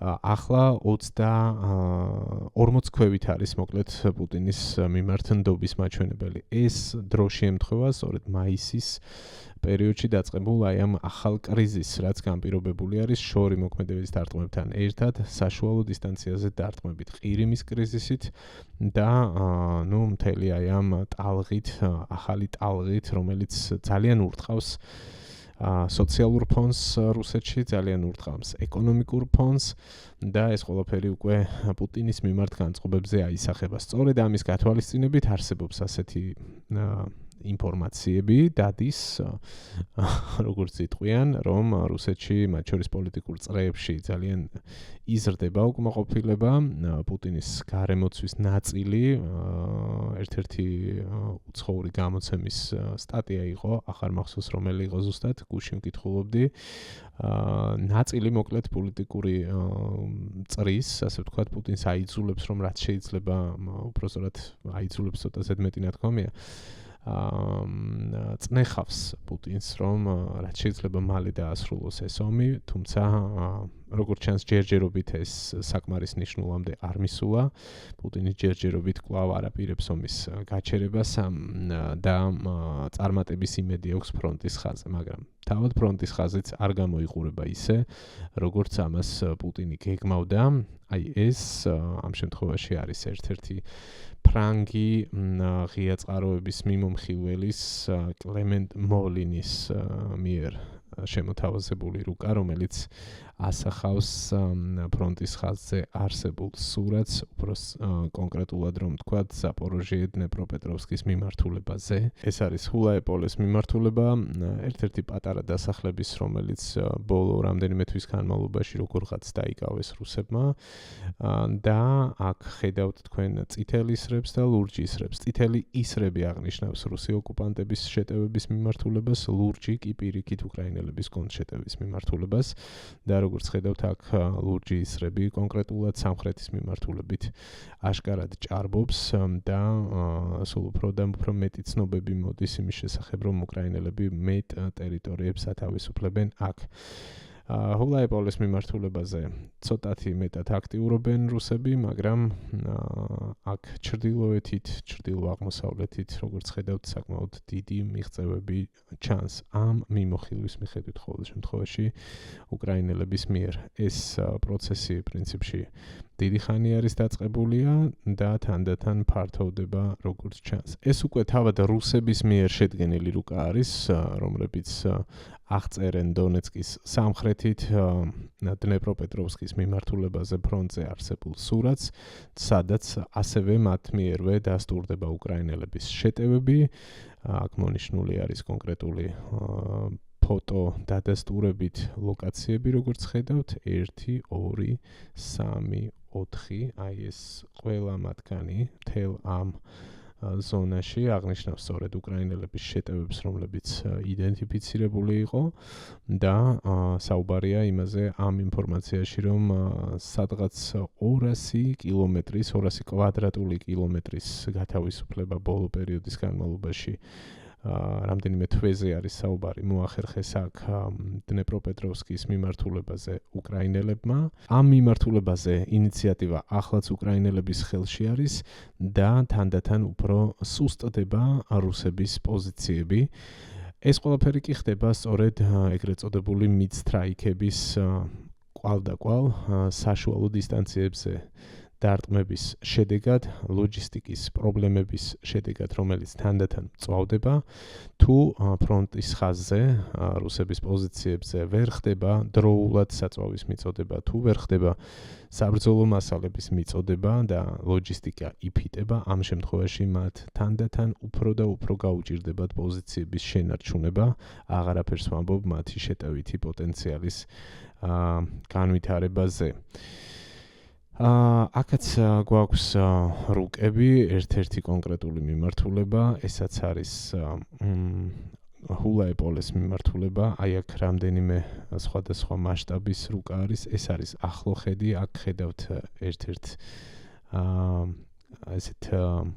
Speaker 1: ახლა 40 ქვევით არის მოკლედ პუტინის მიმართნდობის მაჩვენებელი. ეს დროში ემთხვევა სწორედ მაისის პერიოდში დაწყებულ აი ამ ახალ კრიზისს, რაც განპირობებული არის შორი მოქმედებების დარტყმებთან ერთად, საშუალო დისტანციაზე დარტყმებით, ყირიმის კრიზისით და მთელი აი ამ ტალღით, ახალი ტალღით, რომელიც ძალიან ურტყავს სოციალურ ფონს რუსეთში, ძალიან ურტყავს ეკონომიკურ ფონს და ეს ყველაფერი უკვე პუტინის მიმართ განწყობებზე აისახება. სწორედ ამის გათვალისწინებით არსებობს ასეთი ინფორმაციები დადის, როგორც იტყვიან, რომ რუსეთში, მათ შორის პოლიტიკურ წრეებში ძალიან იზრდება უკმაყოფილება, პუტინის გარემოცვის ნაწილი, ერთ-ერთი უცხოური გამოცემის სტატია იყო, ახარ მახსოვს რომელი იყო ზუსტად, გუშინ ვკითხულობდი, ნაწილი მოკლედ პოლიტიკური წრის, ასე ვთქვათ, პუტინს აიძულებს, რომ რაც შეიძლება, უпростоრად აიძულებს ცოტა ზედმეტი ნათქვამია, წნეხავს პუტინს, რომ რაც შეიძლება მალე დაასრულოს ეს ომი, თუმცა როგორც ჩანს ჯერჯერობით ეს საკმარის ნიშნულამდე არ მისულა. პუტინის ჯერჯერობით კვლავ არაპირებს ომის გაჩერებას და წარმატების იმედი აქვს ფრონტის ხაზზე, მაგრამ თავად ფრონტის ხაზიც არ გამოიყურება ისე, როგორც ამას პუტინი გეგმავდა. აი ეს ამ შემთხვევაში არის ერთ-ერთი ფრანგი ღია წყაროების მიმომხილველის კლემენტ მოლინის მიერ შემოთავაზებული რუკა, რომელიც ასახავს ფრონტის ხაზზე არსებულ სურათს, უფრო კონკრეტულად რომ ვთქვათ, ზაპოროჟიე დნეპროპეტროვსკის მიმართულებაზე. ეს არის ჰულაეპოლეს მიმართულება, ერთ-ერთი პატარა დასახლების, რომელიც ბოლო რამდენიმე თვის განმავლობაში როგორღაც დაიკავეს რუსებმა და აქ ხედავთ თქვენ წითელ ისრებს და ლურჯ ისრებს. წითელი ისრები აღნიშნავს რუსი ოკუპანტების შეტევების მიმართულებას, ლურჯი კი პირიქით უკრაინელების კონტრშეტევის მიმართულებას და როგორც ხედავთ, აქ ლურჯი ისრები კონკრეტულად სამხრეთის მიმართულებით აშკარად ჭარბობს და სულ უფრო და უფრო მეტი ცნობები მოდის იმის შესახებ, რომ უკრაინელები მეტ ტერიტორიებს ათავისუფლებენ აქ. ჰულაეპოლეს მიმართულებაზე ცოტათი მეტად აქტიურობენ რუსები, მაგრამ აქ ჩრდილოეთით, ჩრდილო-აღმოსავლეთით, როგორც ხედავთ, საკმაოდ დიდი მიღწევები ჩანს ამ მიმოხილვის მიხედვით ყოველ შემთხვევაში უკრაინელების მიერ. ეს პროცესი პრინციპში დიდი ხანი არის დაწყებულია და თანდათან ფართოვდება როგორც ჩანს. ეს უკვე თავად რუსების მიერ შედგენილი რუკა არის, რომლებიც აღწერენ დონეცკის სამხრეთით დნეპროპეტროვსკის მიმართულებაზე ფრონტზე არსებულ სურათს, სადაც ასევე მათ მიერვე დასტურდება უკრაინელების შეტევები. აქ მონიშნული არის კონკრეტული ფოტო დადასტურებით ლოკაციები, როგორც ხედავთ, 1, 2, 3, 4, აი ეს ყველა მათგანი მთელ ამ ზონაში აღნიშნავს სწორედ უკრაინელების შეტევებს, რომლებიც იდენტიფიცირებული იყო და საუბარია იმაზე ამ ინფორმაციაში, რომ სადღაც 200 კილომეტრის, 200 კვადრატული კილომეტრის გათავისუფლება ბოლო პერიოდის განმავლობაში რამდენიმე თვეზე არის საუბარი მოახერხეს აქ დნეპროპეტროვსკის მიმართულებაზე უკრაინელებმა. ამ მიმართულებაზე ინიციატივა ახლაც უკრაინელების ხელში არის და თანდათან უფრო სუსტდება რუსების პოზიციები. ეს ყველაფერი კი ხდება სწორედ ეგრეთ წოდებული მიდსტრაიკების კვალდაკვალ საშუალო დისტანციებზე დარტყმების შედეგად, ლოჯისტიკის პრობლემების შედეგად, რომელიც თანდათან მწვავდება, თუ ფრონტის ხაზზე რუსების პოზიციებზე ვერ ხდება დროულად საწვავის მიწოდება, თუ ვერ ხდება საბრძოლო მასალების მიწოდება და ლოჯისტიკა იფიტება, ამ შემთხვევაში მათ თანდათან უფრო და უფრო გაუჭირდებათ პოზიციების შენარჩუნება, აღარაფერს ვამბობ მათი შეტევითი პოტენციალის განვითარებაზე. აქაც გვაქვს რუკები, ერთ-ერთი კონკრეტული მიმართულება, ესაც არის ჰულაეპოლეს მიმართულება, აი აქ რამდენიმე სხვადასხვა მასშტაბის რუკა არის, ეს არის ახლო ხედი, აქ ხედავთ ერთ-ერთ ესეთ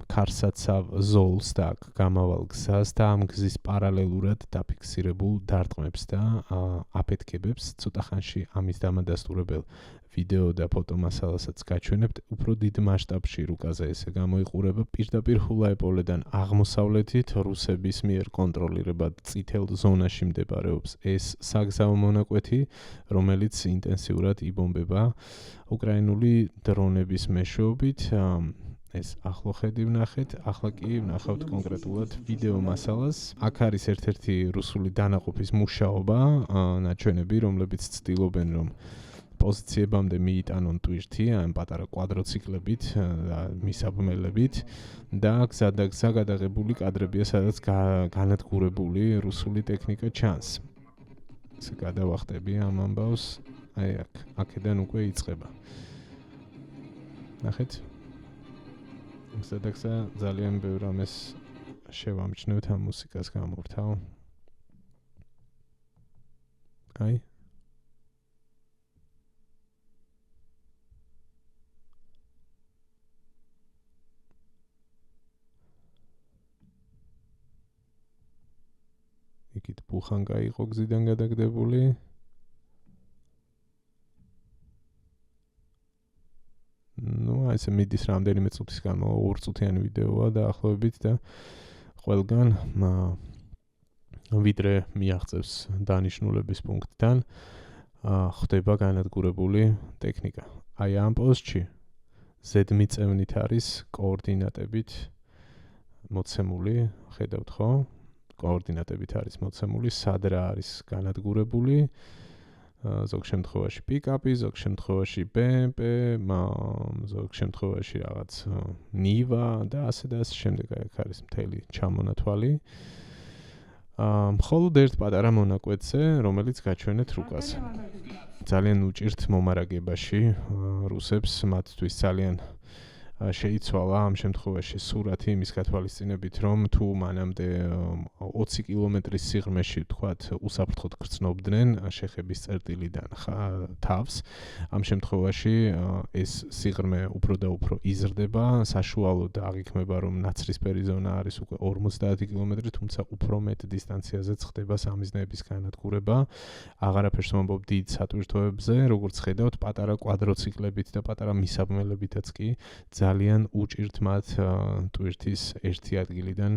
Speaker 1: ქარსაცავ ზოლს და აქ გამავალ გზას და ამ გზის პარალელურად დაფიქსირებულ დარტყმებს და აფეთქებებს. ცოტა ხანში ამის დამადასტურებელ ვიდეო და ფოტო მასალასაც გაჩვენებთ. უფრო დიდ მასშტაბში რუკაზე ესე გამოიყურება. პირდაპირ ჰულაეპოლედან აღმოსავლეთით რუსების მიერ კონტროლირებად წითელ ზონაში მდებარეობს ეს საგზაო მონაკვეთი, რომელიც ინტენსიურად იბომბება უკრაინული დრონების მეშვეობით. ეს ახლო ხედი ვნახეთ, ახლა კი ვნახავთ კონკრეტულად ვიდეო მასალას. აქ არის ერთ-ერთი რუსული დანაყოფის მუშაობა, ნაჩვენები, რომლებიც ცდილობენ, რომ პოზიციებამდე მიიტანონ ტვირთი, ან პატარა კვადროციკლებით და მისაბმელებით და გზა გადაღებული კადრებია, სადაც განადგურებული რუსული ტექნიკა ჩანს. ესე გადავახტები ამ ამბავს, აი აქ, აქედან უკვე იწყება. ნახეთ? გზა ძალიან ბევრ ამას შევამჩნევთ ამ მუსიკას გამორთავ. აი იქით ბუხანკა იყო გზიდან გადაგდებული. ესე მიდის რამდენიმე წუთის განმავლობაში 2 წუთიანი ვიდეოა დაახლოებით და ყველგან ვიდრე მიაღწევს დანიშნულების პუნქტიდან ხდება განადგურებული ტექნიკა. აი ამ პოსტში ზედმიწევნით არის კოორდინატებით მოცემული, ხედავთ ხო? კოორდინატებით არის მოცემული, სად რა არის განადგურებული. ზოგ შემთხვევაში პიკაპი, ზოგ შემთხვევაში BMW, ზოგ შემთხვევაში რაღაც ნივა და ასე და ასე შემდეგ. აქ არის მთელი ჩამონათვალი. მხოლოდ ერთ პატარა მონაკვეთზე, რომელიც გაჩვენეთ რუკას. ძალიან უჭირთ მომარაგებაში რუსებს, მათთვის ძალიან შეიცვალა ამ შემთხვევაში სურათი იმის გათვალისწინებით, რომ თუ მანამდე 20 კილომეტრის სიღრმეში თქვათ უსაფრთხოდ გრძნობდნენ შეხების წერტილიდან თავს, ამ შემთხვევაში ეს სიღრმე უფრო და უფრო იზრდება, საშუალოდ აღიქმება, რომ ნაცრისფერი ზონა არის უკვე 50 კილომეტრი, თუმცა უფრო მეტ დისტანციაზეც ხდება სამიზნეების განადგურება. აღარაფერს ვამბობ დიდ სატვირთოებზე, როგორც ხედავთ, პატარა კვადროციკლებით და პატარა მისაბმელებითაც კი ძალიან უჭირთ მათ ტვირთის ერთი ადგილიდან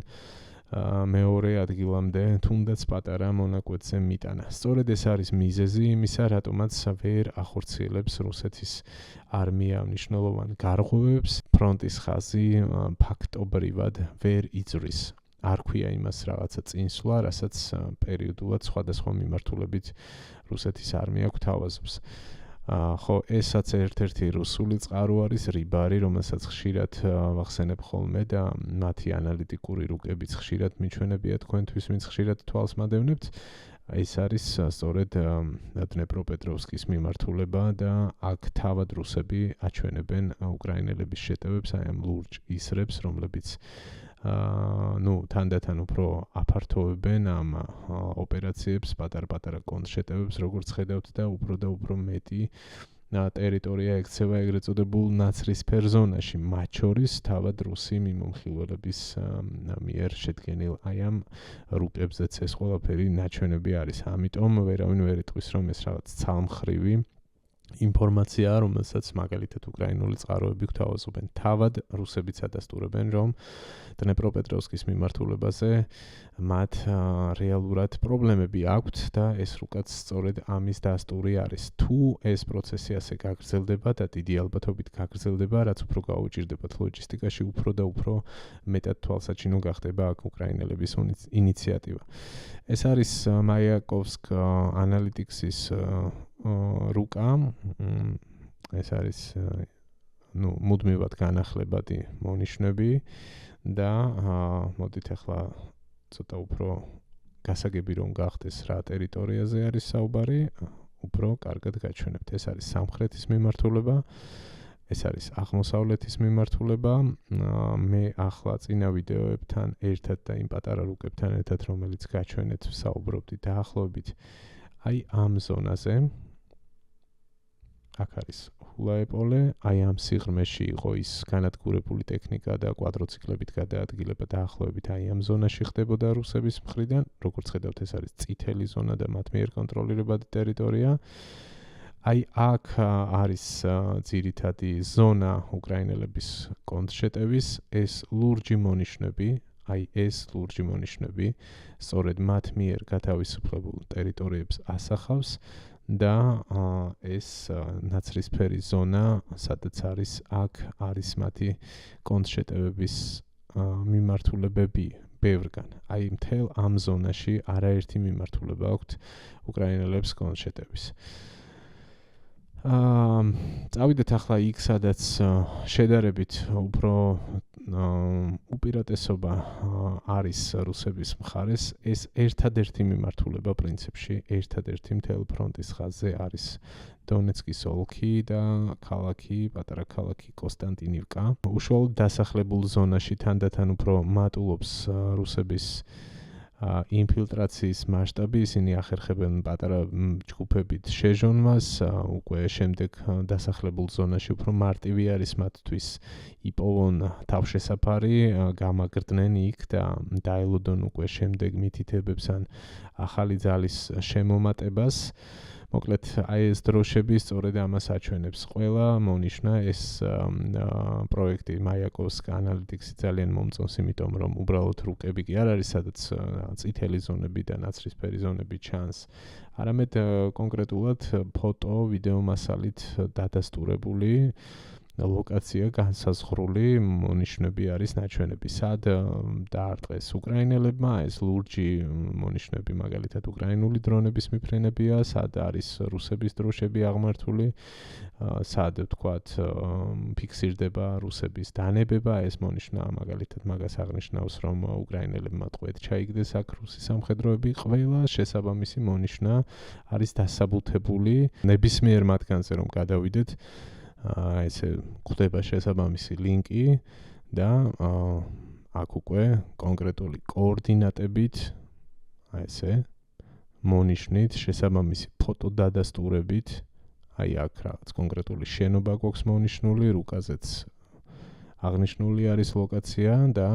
Speaker 1: მეორე ადგილამდე თუნდაც პატარა მონაკვეთზე მიტანა. სწორედ ეს არის მიზეზი იმისა, რატომაც ვერ ახორციელებს რუსეთის არმია მნიშვნელოვან გარღვევებს, ფრონტის ხაზი ფაქტობრივად ვერ იწვრის. არ ქვია იმას რაღაცა წინსვლა, რასაც პერიოდულად სხვადასხვა მიმართულებით რუსეთის არმია გვთავაზობს. ხო, ესაც ერთ-ერთი რუსული წყარო არის რიბარი, რომელსაც ხშირად ვახსენებ ხოლმე და მათი ანალიტიკური რუკებიც ხშირად მიჩვენებია თქვენთვის, ვინც ხშირად თვალს მადევნებთ. ეს არის სწორედ დნეპროპეტროვსკის მიმართულება და აქ თავად რუსები აჩვენებენ უკრაინელების შეტევებს, აი ამ ლურჯ ისრებს, რომლებიც თანდათან უფრო აფართოვებენ ამ ოპერაციებს, პატარ-პატარა კონტრშეტევებს, როგორც ხედავთ და უფრო მეტი ტერიტორია ექცევა ეგრეთ წოდებულ ნაცრისფერ ზონაში, მათ შორის თავად რუსი მიმომხილველების მიერ შედგენილ აი ამ რუკებზეც ეს ყველაფერი ნაჩვენები არის. ამიტომ ვერავინ ვერ იტყვის, რომ ეს რაღაც ცალმხრივი ინფორმაციაა, რომელსაც მაგალითად უკრაინული წყაროები გვთავაზობენ. თავად რუსებიც ადასტურებენ, რომ დნეპროპეტროვსკის მიმართულებაზე მათ რეალურად პრობლემები აქვთ და ეს რუკაც სწორედ ამის დასტური არის. თუ ეს პროცესი ასე გაგრძელდება და დიდი ალბათობით გაგრძელდება, რაც უფრო გაუჭირდებათ ლოჯისტიკაში, უფრო და უფრო მეტად თვალსაჩინო გახდება აქ უკრაინელების ინიციატივა. ეს არის მაიაკოვსკ ანალიტიქსის რუკა. ეს არის მუდმივად განახლებადი მონიშნები და მოდით ახლა ცოტა უფრო გასაგები რომ გახდეს რა ტერიტორიაზე არის საუბარი, უფრო კარგად გაჩვენებთ. ეს არის სამხრეთის მიმართულება, ეს არის აღმოსავლეთის მიმართულება. მე ახლა წინა ვიდეოებთან ერთად და იმ პატარა რუკებთან ერთად, რომელიც გაჩვენეთ, საუბრობდი დაახლოებით აი ამ ზონაზე. აქ არის ჰულაეპოლე, აი ამ სიღრმეში იყო ის განადგურებული ტექნიკა და კვადროციკლებით გადაადგილება დაახლოებით აი ამ ზონაში ხდებოდა რუსების მხრიდან. როგორც ხედავთ, ეს არის წითელი ზონა და მათ მიერ კონტროლირებადი ტერიტორია. აი აქ არის ძირითადი ზონა უკრაინელების კონტრშეტევის, ეს ლურჯი მონიშნები, აი ეს ლურჯი მონიშნები სწორედ მათ მიერ გათავისუფლებულ ტერიტორიებს ასახავს და ეს ნაცრისფერი ზონა, სადაც არის, აქ არის მათი კონტრშეტევების მიმართულებები ბევრგან. აი მთელ ამ ზონაში არაერთი მიმართულება აქვთ უკრაინელებს კონტრშეტევის. წავიდეთ ახლა იქ, სადაც შედარებით უფრო უპირატესობა არის რუსების მხარეს. ეს ერთადერთი მიმართულება პრინციპში, ერთადერთი მთელ ფრონტის ხაზზე არის დონეცკის ოლქი და ქალაქი, პატარა ქალაქი კოსტანტინივკა. უშუალოდ დასახლებულ ზონაში თანდათან უფრო მატულობს რუსების ინფილტრაციის მასშტაბი, ისინი ახერხებენ პატარა ჯგუფებით შეჟონვას, უკვე შემდეგ დასახლებულ ზონაში უფრო მარტივი არის მათთვის იპოვონ თავშესაფარი, გამაგრდნენ იქ და დაელოდონ უკვე შემდეგ მითითებებს ან ახალი ძალის შემომატებას. მოკლედ, აი ეს დროშები სწორედ ამას აჩვენებს. ყველა მონიშნა ეს პროექტი მაიაკოვსკ ანალიტიქსი ძალიან მომწონს, იმიტომ რომ უბრალოდ რუკები კი არ არის, სადაც წითელი ზონები და ნაცრისფერი ზონები ჩანს, არამედ კონკრეტულად ფოტო, ვიდეო მასალით დადასტურებული ლოკაცია განსაზღვრული მონიშნები არის ნაჩვენები. სად დაარტყეს უკრაინელებმა, ეს ლურჯი მონიშნები მაგალითად უკრაინული დრონების მიფრენებია, სად არის რუსების დროშები აღმართული, სად ვთქვათ ფიქსირდება რუსების დანებება, ეს მონიშნა მაგალითად მაგას აღნიშნავს, რომ უკრაინელებმა ტყვედ ჩაიგდეს აქ რუსი სამხედროები, ყველა შესაბამისი მონიშნა არის დასაბუთებული ნებისმიერ მათგანზე რომ გადავიდეთ. ესე გვხვდება შესაბამისი ლინკი და აქ უკვე კონკრეტული კოორდინატებით, ესე მონიშნით, შესაბამისი ფოტო დადასტურებით, აი აქ რაღაც კონკრეტული შენობა გვაქვს მონიშნული, რუკაზეც აღნიშნული არის ლოკაცია და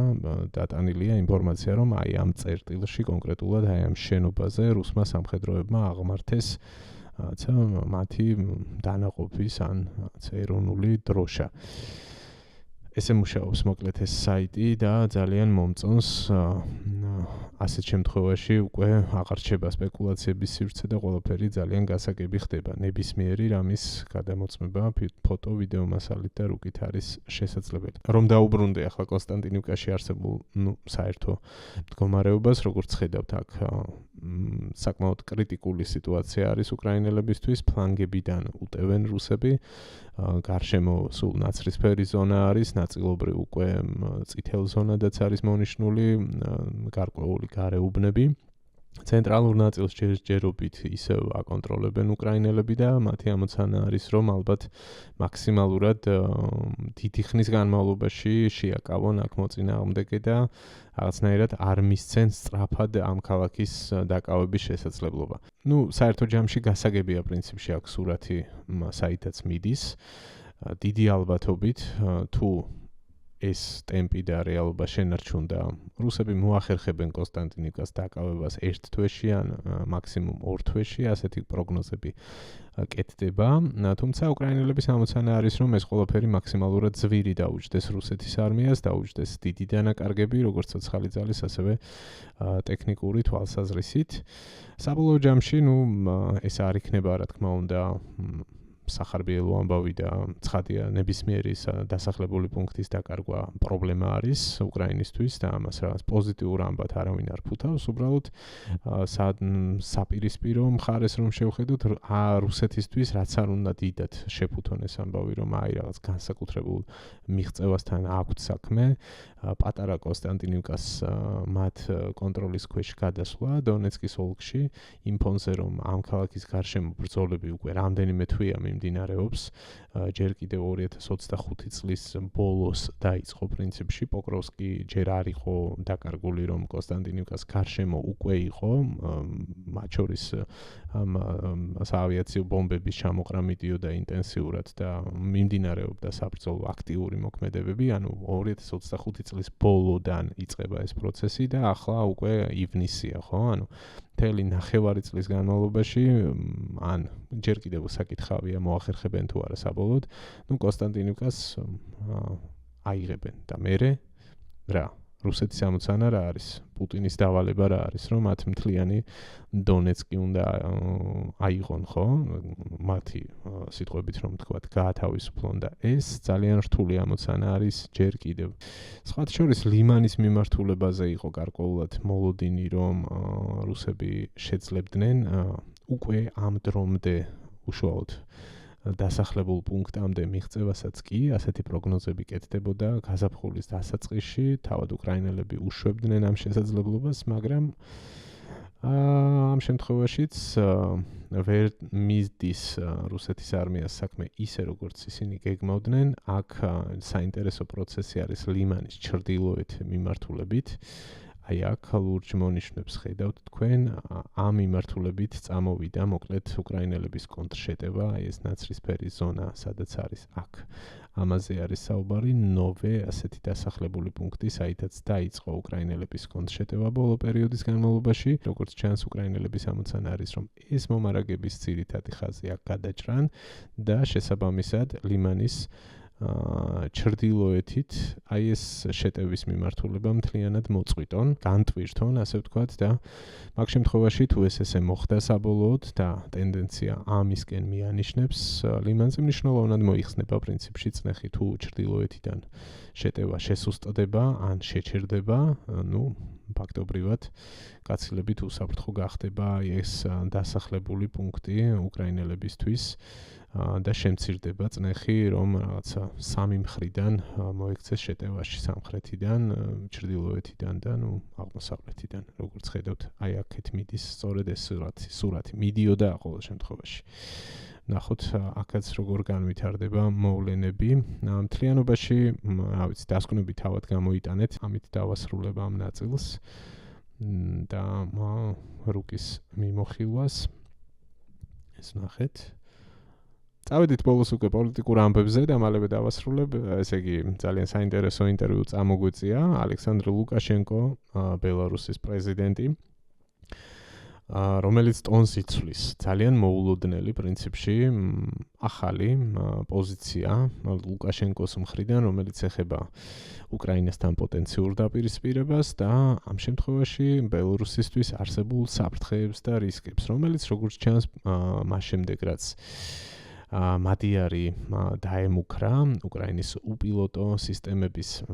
Speaker 1: დატანილია ინფორმაცია, რომ აი ამ წერტილში კონკრეტულად აი ამ შენობაზე რუსმა სამხედროებმა აღმართეს მათი დანაყოფის ან ეროვნული დროშა. ესე მუშაობს მოკლედ ეს საიტი და ძალიან მომწონს ასეთ შემთხვევაში უკვე აღარ რჩება სპეკულაციების სივრცე და ყველაფერი ძალიან გასაგები ხდება. ნებისმიერი რამის გადამოწმება ფოტო, ვიდეო მასალით და რუკით არის შესაძლებელი. რომ დაუბრუნდე ახლა კონსტანტინივკაში არსებულ, საერთო მდგომარეობას, როგორც ხედავთ აქ საკმაოდ კრიტიკული სიტუაცია არის უკრაინელებისთვის, ფლანგებიდან უტევენ რუსები, გარშემო სულ ნაცრისფერი ზონა არის, ნაწილობრივ უკვე წითელ ზონადაც არის მონიშნული, გარკვეული გარეუბნები. ცენტრალურ ნაწილს ჯერჯერობით ისევ აკონტროლებენ უკრაინელები და მათი ამოცანა არის, რომ ალბათ მაქსიმალურად დიდი ხნის განმავლობაში შეაკავონ აქ მოწინააღმდეგე და რაღაცნაირად არ მისცენ სწრაფად ამ ქალაქის დაკავების შესაძლებლობა. საერთო ჯამში გასაგებია პრინციპში აქ სურათი საითაც მიდის. დიდი ალბათობით თუ ეს ტემპი და რეალობა შენარჩუნდა, რუსები მოახერხებენ კონსტანტინივკას დაკავებას 1 თვეში ან მაქსიმუმ 2 თვეში, ასეთი პროგნოზები კეთდება. თუმცა უკრაინელების ამოცანა არის, რომ ეს ყველაფერი მაქსიმალურად ძვირი დაუჯდეს რუსეთის არმიას, დაუჯდეს დიდი დანაკარგები, როგორც ცოცხალი ძალის, ასევე ტექნიკური თვალსაზრისით. საბოლოო ჯამში, ეს არ იქნება, რა თქმა უნდა, სახარბიელო ამბავი და ცხადია ნებისმიერი დასახლებული პუნქტის დაკარგვა პრობლემა არის უკრაინისთვის და ამას რაღაც პოზიტიურ ამბად არავინ არ ფუთავს, უბრალოდ საპირისპირო მხარეს რომ შევხედოთ, რუსეთისთვის რაც არ უნდა დიდად შეფუთონ ეს ამბავი, რომ რაღაც განსაკუთრებულ მიღწევასთან აქვთ საქმე, პატარა კონსტანტინივკას მათ კონტროლის ქვეშ გადასვლა დონეცკის ოლქში, იმ ფონზე რომ ამ ქალაქის გარშემო ბრძოლები უკვე რამდენიმე თვეა მიმდინარეობს, ჯერ კიდევ 2025 წლის ბოლოს დაიწყო პრინციპში, პოკროვსკი ჯერ არ იყო დაკარგული, რომ კონსტანტინივკას გარშემო უკვე იყო, მათ შორის საავიაციო ბომბების ჩამოყრა მიდიოდა ინტენსიურად და მიმდინარეობდა საბრძოლო აქტიური მოქმედებები, ანუ 2025 წლის ბოლოდან იწყება ეს პროცესი და ახლა უკვე ივნისია, ხო? ანუ მთელი ნახევარი წლის განმავლობაში, ან ჯერ კიდევ საკითხავია მოახერხებენ თუ არა საბოლოოდ, კონსტანტინივკას აიღებენ და მერე რა? რუსეთის ამოცანა რა არის? პუტინის დავალება რა არის? რომ მათ მთლიანი დონეცკი უნდა აიღონ, ხო? მათი სიტყვებით რომ თქვათ, გაათავისუფლონ და ეს ძალიან რთული ამოცანა არის ჯერ კიდევ. სხვათა შორის ლიმანის მიმართულებაზე იყო გარკვეულად მოლოდინი, რომ რუსები შეძლებდნენ უკვე ამ დრომდე უშუალოდ დასახლებულ პუნქტამდე მიღწევასაც კი, ასეთი პროგნოზები კეთდებოდა გაზაფხულის დასაწყისში, თავად უკრაინელები უშვებდნენ ამ შესაძლებლობას, მაგრამ ამ შემთხვევაშიც ვერ მისდის რუსეთის არმიას საქმე ისე, როგორც ისინი გეგმავდნენ. აქ საინტერესო პროცესი არის ლიმანის ჩრდილოეთ მიმართულებით. აი აქ ლურჯ მონიშნებს ხედავთ თქვენ, ამ მიმართულებით წამოვიდა მოკლედ უკრაინელების კონტრშეტევა, ეს ნაცრისფერი ზონა, სადაც არის აქ. ამაზე არის საუბარი, ნოვე ასეთი დასახლებული პუნქტი, საითაც დაიწყო უკრაინელების კონტრშეტევა ბოლო პერიოდის განმავლობაში. როგორც ჩანს, უკრაინელების ამოცანა არის, რომ ეს მომარაგების ძირითადი ხაზი აქ გადაჭრან და შესაბამისად ლიმანის ჩრდილოეთით აი ეს შეტევის მიმართულება მთლიანად მოწყვიტონ, განტვირთონ, ასე ვთქვათ და მაგ შემთხვევაში თუ ესე მოხდა საბოლოოდ და ტენდენცია ამისკენ მიანიშნებს, ლიმანზე მნიშვნელოვნად მოიხსნება პრინციპში წნეხი თუ ჩრდილოეთიდან შეტევა შესუსტდება ან შეჩერდება, ფაქტობრივად გაცილებით უსაფრთხო გახდება ეს დასახლებული პუნქტი უკრაინელებისთვის და შემცირდება წნეხი, რომ რაღაცა სამი მხრიდან მოექცეს შეტევაში, სამხრეთიდან, ჩრდილოეთიდან და აღმოსავლეთიდან, როგორც ხედავთ, აი აქეთ მიდის სწორედ ეს სურათი მიდიოდა ყოველ შემთხვევაში. ნახოთ, აქაც როგორ განვითარდება მოვლენები. მთლიანობაში, დასკვნები თავად გამოიტანეთ, ამით დავასრულებ ამ ნაწილს და რუკის მიმოხილვას. ეს ნახეთ. წავედით ბოლოს უკვე პოლიტიკურ ამბებზე და მალევე დავასრულებ, ესე იგი ძალიან საინტერესო ინტერვიუ წამოგვიწია ალექსანდრ ლუკაშენკო, ბელარუსის პრეზიდენტი. რომელიც ტონს იცვლის. ძალიან მოულოდნელი პრინციპში ახალი პოზიცია ლუკაშენკოს მხრიდან, რომელიც ეხება უკრაინასთან პოტენციურ დაპირისპირებას და ამ შემთხვევაში ბელორუსისთვის არსებულ საფრთხეებს და რისკებს, რომელიც როგორც ჩანს მას შემდეგ რაც მადიარი დაემუქრა უკრაინის უპილოტო სისტემების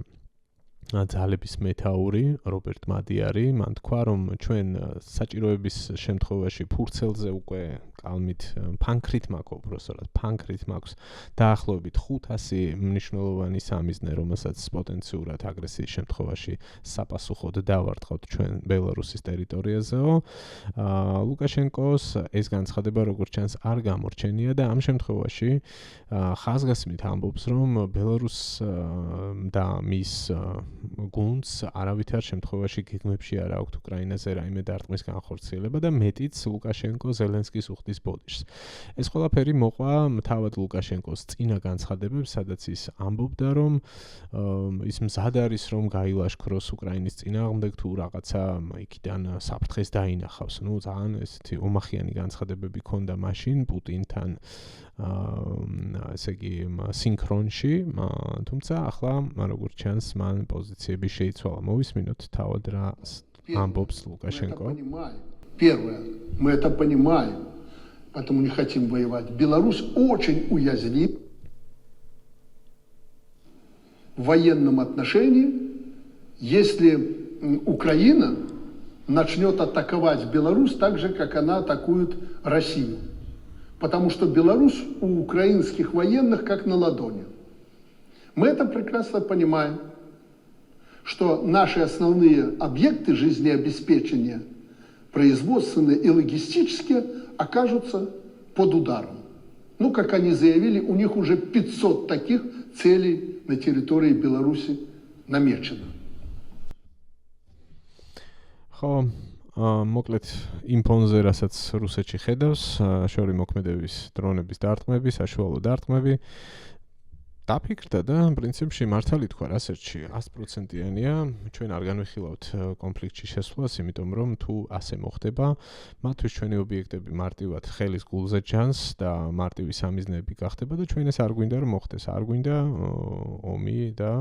Speaker 1: ძალების მეთაური რობერტ მადიარი, მან თქვა, რომ ჩვენ საჭიროების შემთხვევაში ფურცელზე უკვე კალმით ფანქრით მაქვს, უბრალოდ ფანქრით მაქვს დაახლოებით 500 მნიშვნელოვანი სამიზნე, რომელსაც პოტენციურად აგრესიის შემთხვევაში საპასუხოდ დავარტყავთ ჩვენ ბელარუსის ტერიტორიაზეო. ლუკაშენკოს ეს განცხადება როგორც ჩანს არ გამორჩენია და ამ შემთხვევაში ხაზგასმით ამბობს, რომ ბელარუსს და მის გუნდს არავითარ შემთხვევაში გეგმებში არ აქვს უკრაინაზე რაიმე დარტყმის განხორციელება და მეტიც ლუკაშენკო ზელენსკის უხდის ბოდიშს. ეს ყველაფერი მოყვა თავად ლუკაშენკოს წინა განცხადებებს, სადაც ის ამბობდა, რომ ის მზად არის, რომ გაილაშქროს უკრაინის წინააღმდეგ თუ რაღაცა იქიდან საფრთხეს დაინახავს. ნუ ძალიან ესეთი ომახიანი განცხადებები ქონდა მაშინ პუტინთან ესე იგი სინქრონში, თუმცა ახლა როგორც ჩანს მან პოზიციები შეიცვალა. Мовисминут თავად რა ამბობს Лукашенко.
Speaker 5: Первое, мы это понимаем, поэтому не хотим воевать. Беларусь очень уязвима в военном отношении, если Украина начнет атаковать Беларусь так же, как она атакует Россию. Потому что Беларусь у украинских военных как на ладони. Мы это прекрасно понимаем, что наши основные объекты жизнеобеспечения, производственные и логистические, окажутся под ударом. Ну, как они заявили, у них уже 500 таких целей на территории Беларуси намечено.
Speaker 1: მოკლედ იმ ფონზე, რასაც რუსეთში ხედავს, შორი მოქმედების დრონების დარტყმები, საშუალო დარტყმები, დაფიქრდა და პრინციპში მართალი თქვა რასერჩი 100%-იანია, ჩვენ არ განვიხილავთ კონფლიქტში შესვლას, იმიტომ რომ თუ ასე მოხდება, მათთვის ჩვენი ობიექტები მარტივად ხელის გულზე ჩანს და მარტივი სამიზნეები გახდება და ჩვენ ეს არ გვინდა რომ მოხდეს, არ გვინდა ომი და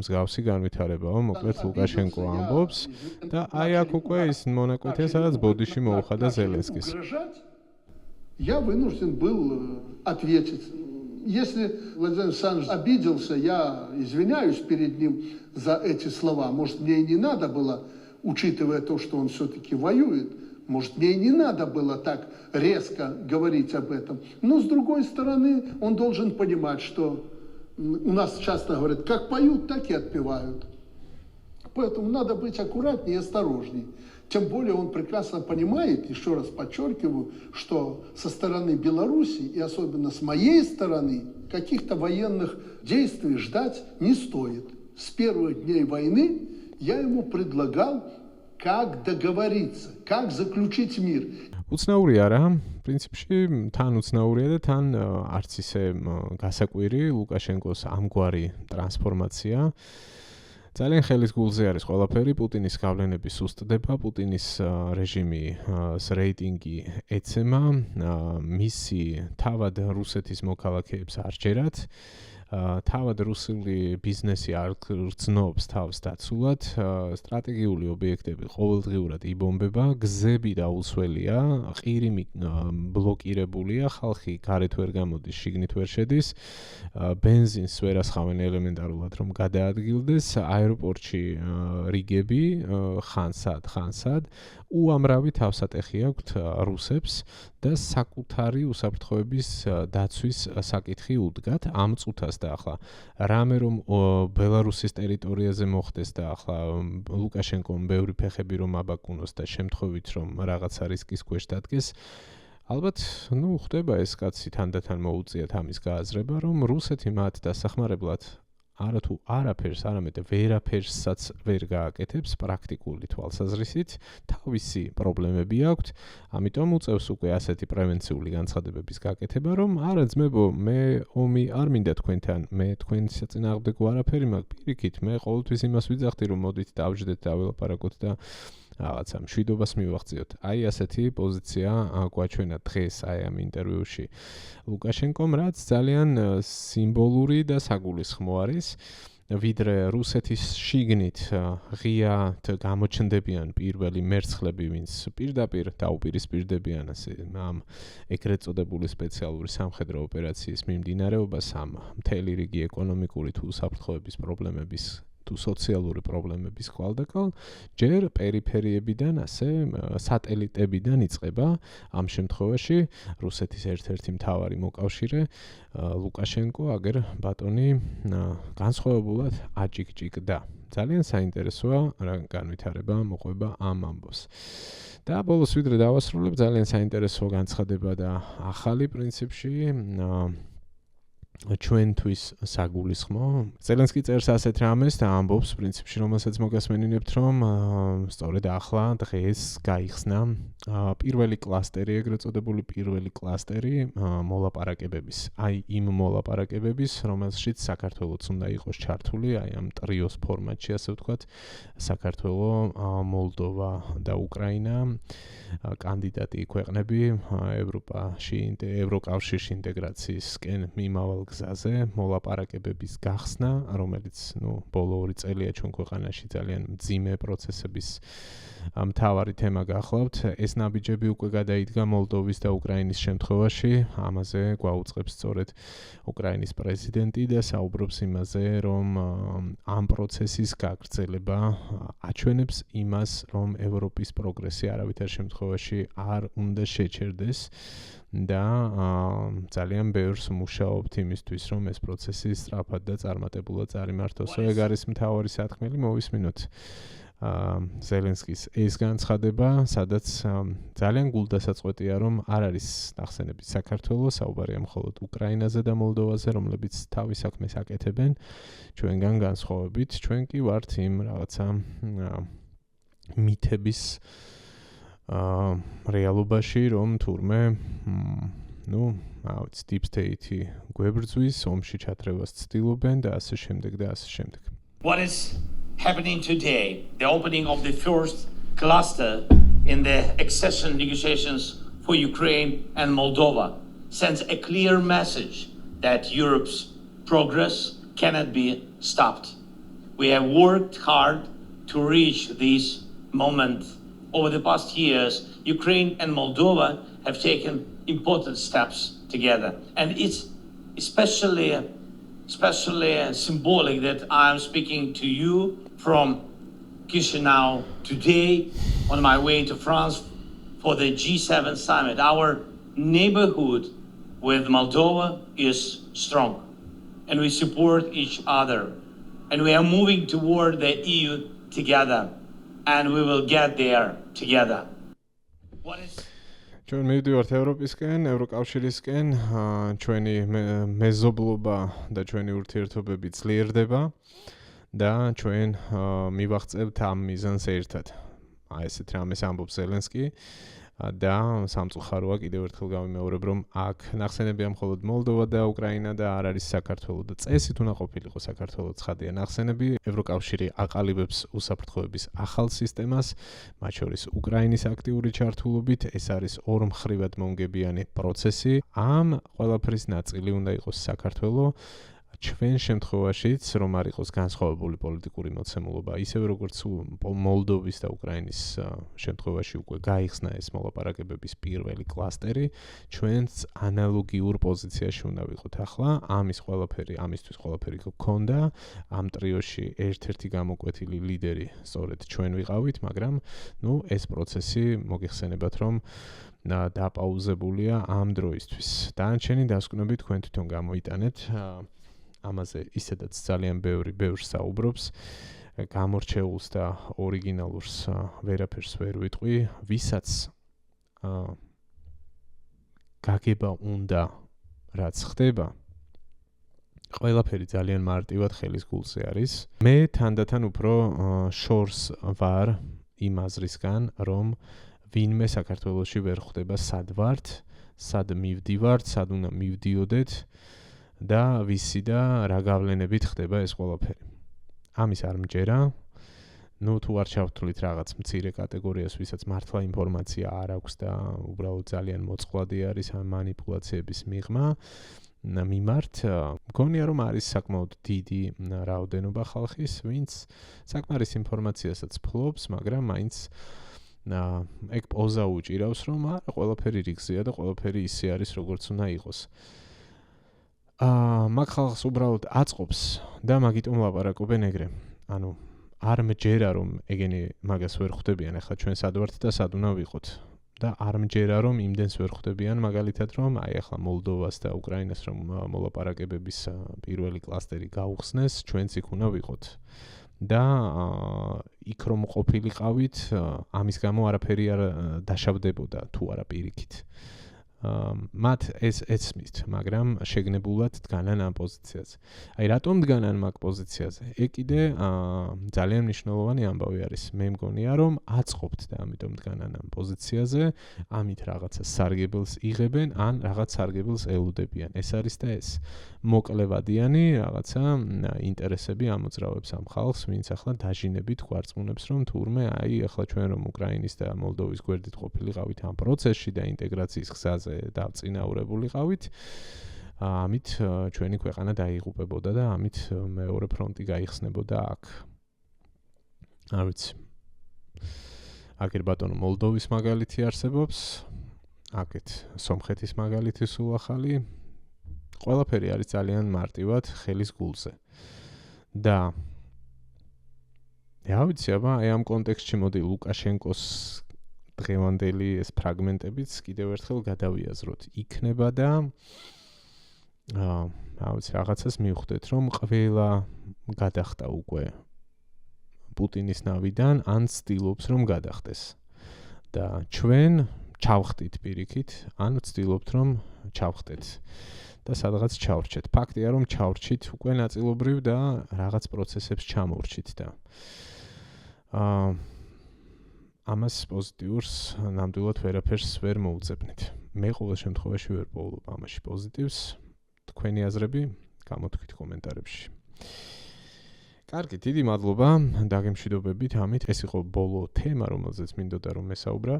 Speaker 1: მსგავსი განვითარებაო, მოკლედ ლუკაშენკო ამბობს და აი აქ უკვე ის მონაკვეთია, სადაც ბოდიში მოუხადა ზელენსკის.
Speaker 5: Я вынужден был ответить. Если Владимир Александрович обиделся, я извиняюсь перед ним за эти слова. Может, мне и не надо было, учитывая то, что он все-таки воюет, может, мне и не надо было так резко говорить об этом. Но, с другой стороны, он должен понимать, что у нас часто говорят, как поют, так и отпевают. Поэтому надо быть аккуратнее и осторожней. Тем более он прекрасно понимает, еще раз подчеркиваю, что со стороны Беларуси и особенно с моей стороны каких-то военных действий ждать не стоит. С первых дней войны я ему предлагал, как договориться, как заключить мир.
Speaker 1: უცნაური არა, პრინციპში თან უცნაურია და თან არც ისე გასაკვირი ლუკაშენკოს ამგვარი ტრანსფორმაცია. ძალიან ხელის გულზე არის ყველაფერი, პუტინის გავლენების უსტდება, პუტინის რეჟიმის რეიტინგი ეცემა, მისი თავად რუსეთის მოქალაქეებს არ ჯერათ, თავად რუსული ბიზნესი არ გრძნობს თავს დაცულად, სტრატეგიული ობიექტები ყოველდღიურად იბომბება, გზები დაუსველია, ყირიმი ბლოკირებულია, ხალხი გარეთ ვერ გამოდის, შიგნით ვერ შედის, ბენზინს ვერ ასხავენ ელემენტარულად რომ გადაადგილდეს, აეროპორტში რიგები ხანსად უამრავი თავსატეხი აქვთ რუსებს და საკუთარი უსაფრთხოების დაცვის საკითხი უდგათ ამ წუთას და ახლა რამე რომ ბელარუსის ტერიტორიაზე მოხდეს და ახლა ლუკაშენკომ ბევრი ფეხები რომ აბაკუნოს და შემთხვევით რომ რაღაცა რისკის ქვეშ დადგეს ალბათ ხდება ეს კაცი თანდათან მოუწიათ ამის გააზრება რომ რუსეთი მათ დასახმარებლად არათუ არაფერს, არამედ ვერაფერსაც ვერ გააკეთებს პრაქტიკული თვალსაზრისით, თავისი პრობლემები აქვთ, ამიტომ უწევს უკვე ასეთი პრევენციული განცხადებების გაკეთება, რომ არა ძმებო, მე ომი არ მინდა თქვენთან, მე თქვენი საწინააღმდეგო არაფერი მაქვს, პირიქით, მე ყოველთვის იმას ვიძახდი, რომ მოდით დავждეთ, დაველაპარაკოთ და რაღაცა მშვიდობას მივაღწიოთ. აი ასეთი პოზიცია გვაჩვენა დღეს აი ამ ინტერვიუში ლუკაშენკომ, რაც ძალიან სიმბოლური და საგულისხმო არის. ვიდრე რუსეთის შიგნით ღიად გამოჩნდებიან პირველი მერცხლები, ვინც პირდაპირ დაუპირისპირდებიან ამ ეგრეთ წოდებული სპეციალური სამხედრო ოპერაციის მიმდინარეობას, ამ მთელი რიგი ეკონომიკური თუ საფრთხოების პრობლემების თუ სოციალური პრობლემების კვალდაკვალ, ჯერ პერიფერიებიდან, ასე სატელიტებიდან იწყება ამ შემთხვევაში რუსეთის ერთ-ერთი მთავარი მოკავშირე ლუკაშენკო, აგერ ბატონი განსხვავებულად აჭიკჭიკდა. ძალიან საინტერესოა რა განვითარება მოყვება ამ ამბავს. და ბოლოს ვიდრე დავასრულებ, ძალიან საინტერესო განცხადება და ახალი პრინციპში ჩვენთვის საგულისხმო. ზელენსკი წერს ასეთ რამეს და ამბობს პრინციპში, რომელსაც მოგასმენინებთ, რომ სწორედ ახლა დღეს გაიხსნა პირველი კლასტერი, ეგრეთ წოდებული პირველი კლასტერი მოლაპარაკებების. აი იმ მოლაპარაკებების, რომელშიც საქართველოც უნდა იყოს ჩართული, აი ამ ტრიოს ფორმატში, ასე ვთქვათ, საქართველო, მოლდოვა და უკრაინა, კანდიდატი ქვეყნები ევროკავშირში ინტეგრაციისკენ მიმავალ გზაზე მოლაპარაკებების გახსნა, რომელიც ბოლო 2 წელია ჩვენ ქვეყანაში ძალიან მძიმე პროცესების მთავარი თემა გახლავთ. ეს ნაბიჯები უკვე გადაიდგა მოლდოვის და უკრაინის შემთხვევაში. ამაზე გვაუწყებს სწორედ უკრაინის პრეზიდენტი და საუბრობს იმაზე, რომ ამ პროცესის გაგრძელება აჩვენებს იმას, რომ ევროპის პროგრესი არავითარ შემთხვევაში არ უნდა შეჩერდეს და ძალიან ბევრს მუშაობთ იმისთვის, რომ ეს პროცესი სწრაფად და წარმატებულად წარიმართოს. ეგ არის მთავარი სათქმელი, მოვისმინოთ ზელენსკის ეს განცხადება, სადაც ძალიან გულდასაწყვეტია, რომ არ არის ნახსენები საქართველოს, საუბარია მხოლოდ უკრაინაზე და მოლდოვაზე, რომლებიც თავის საქმეს აკეთებენ ჩვენგან განსხვავებით. ჩვენ კი ვართ იმ რაღაცა მითების რეალობაში, რომ თურმე deep state-ი გვებრძვის, ომში ჩათრევას ცდილობენ და ასე შემდეგ და ასე შემდეგ.
Speaker 6: What is happening today, the opening of the first cluster in the accession negotiations for Ukraine and Moldova, sends a clear message that Europe's progress cannot be stopped. We have worked hard to reach this moment. Over the past years, Ukraine and Moldova have taken important steps together. And it's especially symbolic that I'm speaking to you from Chisinau today on my way to France for the G7 summit. Our neighborhood with Moldova is strong and we support each other. And we are moving toward the EU together and we will get there together.
Speaker 1: ჩვენ მივდივართ ევროპისკენ, ევროკავშირისკენ, ჩვენი მეზობლობა და ჩვენი ურთიერთობები ძლიერდება და ჩვენ მივაღწევთ ამ მიზანს ერთად. აი ესეთ რამეს ამბობს ზელენსკი და სამწუხაროა კიდევ ერთხელ გავიმეორებ, რომ აქ ნახსენებია მხოლოდ მოლდოვა და უკრაინა და არ არის საქართველო და წესით უნდა ყოფილიყო საქართველო ცხადია ნახსენები. ევროკავშირი აყალიბებს უსაფრთხოების ახალ სისტემას, მათ შორის უკრაინის აქტიური ჩართულობით. ეს არის ორმხრივად მომგებიანი პროცესი. ამ ყველაფრის ნაწილი უნდა იყოს საქართველო. ჩვენ შემთხვევაშიც, რომ არ იყოს განსხვავებული პოლიტიკური მოცემულობა, ისევე როგორც მოლდოვის და უკრაინის შემთხვევაში უკვე გაიხსნა ეს მოლაპარაკებების პირველი კლასტერი, ჩვენც ანალოგიურ პოზიციაში უნდა ვიყოთ ახლა. ამისთვის ყველაფერი გქონდა. ამ ტრიოში ერთ-ერთი გამოკვეთილი ლიდერი სწორედ ჩვენ ვიყავით, მაგრამ ეს პროცესი მოგიხსენებათ, რომ დაპაუზებულია ამ დროისთვის. დანარჩენი დასკვნები თქვენ თვითონ გამოიტანეთ. ამაზე ისედაც ძალიან ბევრს საუბრობს. გამორჩეულს და ორიგინალურს ვერაფერს ვერ ვიტყვი, ვისაც გაგება უნდა, რაც ხდება, ყველაფერი ძალიან მარტივად ხელის გულზე არის. მე თანდათან უფრო შორს ვარ იმ აზრისგან, რომ ვინმე საქართველოში ვერ ხვდება სად ვართ, სად მივდივართ, სად უნდა მივდიოდეთ და ვისი და რა გავლენებით ხდება ეს ყველაფერი. ამის არ მჯერა ნუ თუ არ ჩავთვლით რაღაც მცირე კატეგორიას, ვისაც მართლა ინფორმაცია არ აქვს და უბრალოდ ძალიან მოწყვლადი არის ამ მანიპულაციების მიღმა მიმართ, მგონია რომ არის საკმაოდ დიდი რაოდენობა ხალხის, ვინც საკმარის ინფორმაციასაც ფლობს, მაგრამ მაინც ეგ პოზა უჭირავს, რომ არა ყველაფერი რიგზეა და ყველაფერი ისე არის, როგორც უნდა იყოს. მაგ ხალხს უბრალოდ აწყობს და მაგიტომ ლაპარაკობენ ეგრე. ანუ არ მჯერა რომ ეგენი მაგას ვერ ხვდებიან, ახლა ჩვენ სად ვართ და სად უნდა ვიყოთ. და არ მჯერა რომ იმდენს ვერ ხვდებიან, მაგალითად რომ აი ახლა მოლდოვას და უკრაინას რომ მოლაპარაკებების პირველი კლასტერი გაუხსნეს, ჩვენც იქ უნდა ვიყოთ. და იქ რომ ყოფილიყავით, ამის გამო არაფერი არ დაშავდებოდა თუ არა პირიქით. მათ ეს ეცმით, მაგრამ შეგნებულად დგანან ამ პოზიციაზე. აი რატომ დგანან მაგ პოზიციაზე? ეგ კიდე ძალიან მნიშვნელოვანი ამბავი არის. მე მგონია რომ აწყობთ და ამიტომ დგანან ამ პოზიციაზე, ამით რაღაცა სარგებელს იღებენ, ან რაღაც სარგებელს ელოდებიან. ეს არის და ეს. მოკლევადიანი რაღაცა ინტერესები ამოძრავებს ამ ხალხს, ვინც ახლა დაჟინებით გვარწმუნებს, რომ თურმე აი ახლა ჩვენ რომ უკრაინის და მოლდოვის გვერდით ყოფილიყავით ამ პროცესში და ინტეგრაციის გზაზე დავწინაურებულიყავით, ამით ჩვენი ქვეყანა დაიღუპებოდა და ამით მეორე ფრონტი გაიხსნებოდა აქ. არ ვიცი. აქ ბატონო მოლდოვის მაგალითი არსებობს, აქეთ სომხეთის მაგალითი სულ ახალი. ყველაფერი არის ძალიან მარტივად ხელის გულზე. და რა ვიცი, აბა, აი ამ კონტექსტში მოდი ლუკაშენკოს დღევანდელი ეს ფრაგმენტებიც კიდევ ერთხელ გადავიაზროთ. იქნება და რა ვიცი, რაღაცას მივხვდეთ, რომ ყველა გადახტა უკვე პუტინის ნავიდან, ან ცდილობს რომ გადახტეს. და ჩვენ ჩავხტით პირიქით, ან ცდილობთ რომ ჩავხტეთ. და სადღაც ჩავრჩეთ. ფაქტია რომ ჩავრჩით უკვე ნაწილობრივ და რაღაც პროცესებს ჩამოვრჩით და ამას პოზიტიურს ნამდვილად ვერაფერს ვერ მოუძებნით. მე ყოველ შემთხვევაში ვერ პოულობ ამაში პოზიტივს. თქვენი აზრები გამოთქვით კომენტარებში. კარგი, დიდი მადლობა დაგემშვიდობებით ამით. ეს იყო ბოლო თემა, რომელზეც მინდოდა რომ მესაუბრა.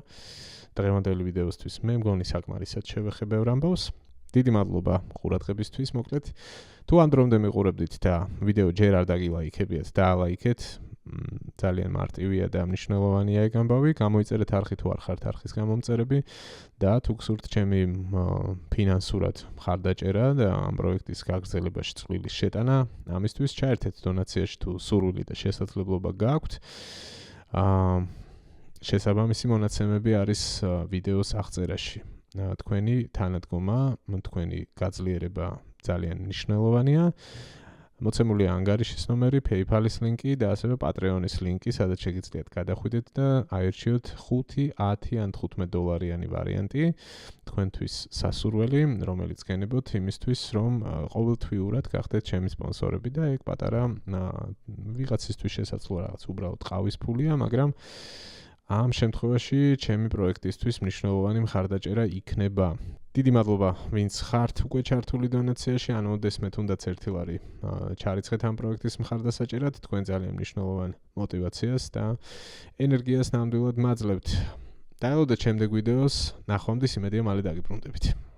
Speaker 1: დღევანდელი ვიდეოსთვის მე მგონი საკმარისად შევეხე ბევრ ამბავს. დიდი მადლობა ყურადღებისთვის, მოკლედ. თუ ამ დრომდე მიყურებდით და ვიდეო ჯერ არ დაგილაიქებიათ, დაალაიქეთ. ძალიან მარტივია და მნიშვნელოვანია ეგ ამბავი. გამოიწერეთ არხი თუ არ ხართ არხის გამომწერები და თუ გსურთ ჩემი ფინანსურად მხარდაჭერა და ამ პროექტის გაგრძელებაში წვლილის შეტანა, ამისთვის ჩაერთეთ დონაციაში თუ სურვილი და შესაძლებლობა გაქვთ. შესაბამისი მონაცემები არის ვიდეოს აღწერაში. თქვენი თანადგომა, თქვენი გაძლიერება ძალიან მნიშვნელოვანია. მოცემულია ანგარიშის ნომერი, PayPal-ის ლინკი და ასევე Patreon-ის ლინკი, სადაც შეგიძლიათ გადახვიდეთ და აერჩიოთ 5, 10 ან $15 ვარიანტი თქვენთვის სასურველი, რომელიც გენებოთ იმისთვის, რომ ყოველთვიურად გახდეთ ჩემი სპონსორები და ეგ პატარა ვიღაცისთვის შესაძლოა რაღაც უბრალოდ ყავის ფულია, მაგრამ ამ შემთხვევაში ჩემი პროექტისთვის მნიშვნელოვანი მხარდაჭერა იქნება. დიდი მადლობა, ვინც ხართ უკვე ჩართული დონაციაში, ანუ ოდესმე თუნდაც ერთი ლარი ჩარიცხეთ ამ პროექტის მხარდასაჭერად, თქვენ ძალიან მნიშვნელოვან мотивაციას და ენერგიას ნამდვილად მაძლევთ. დაელოდეთ შემდეგ ვიდეოს, ნახვამდის, იმედია მალე დაგიბრუნდებით.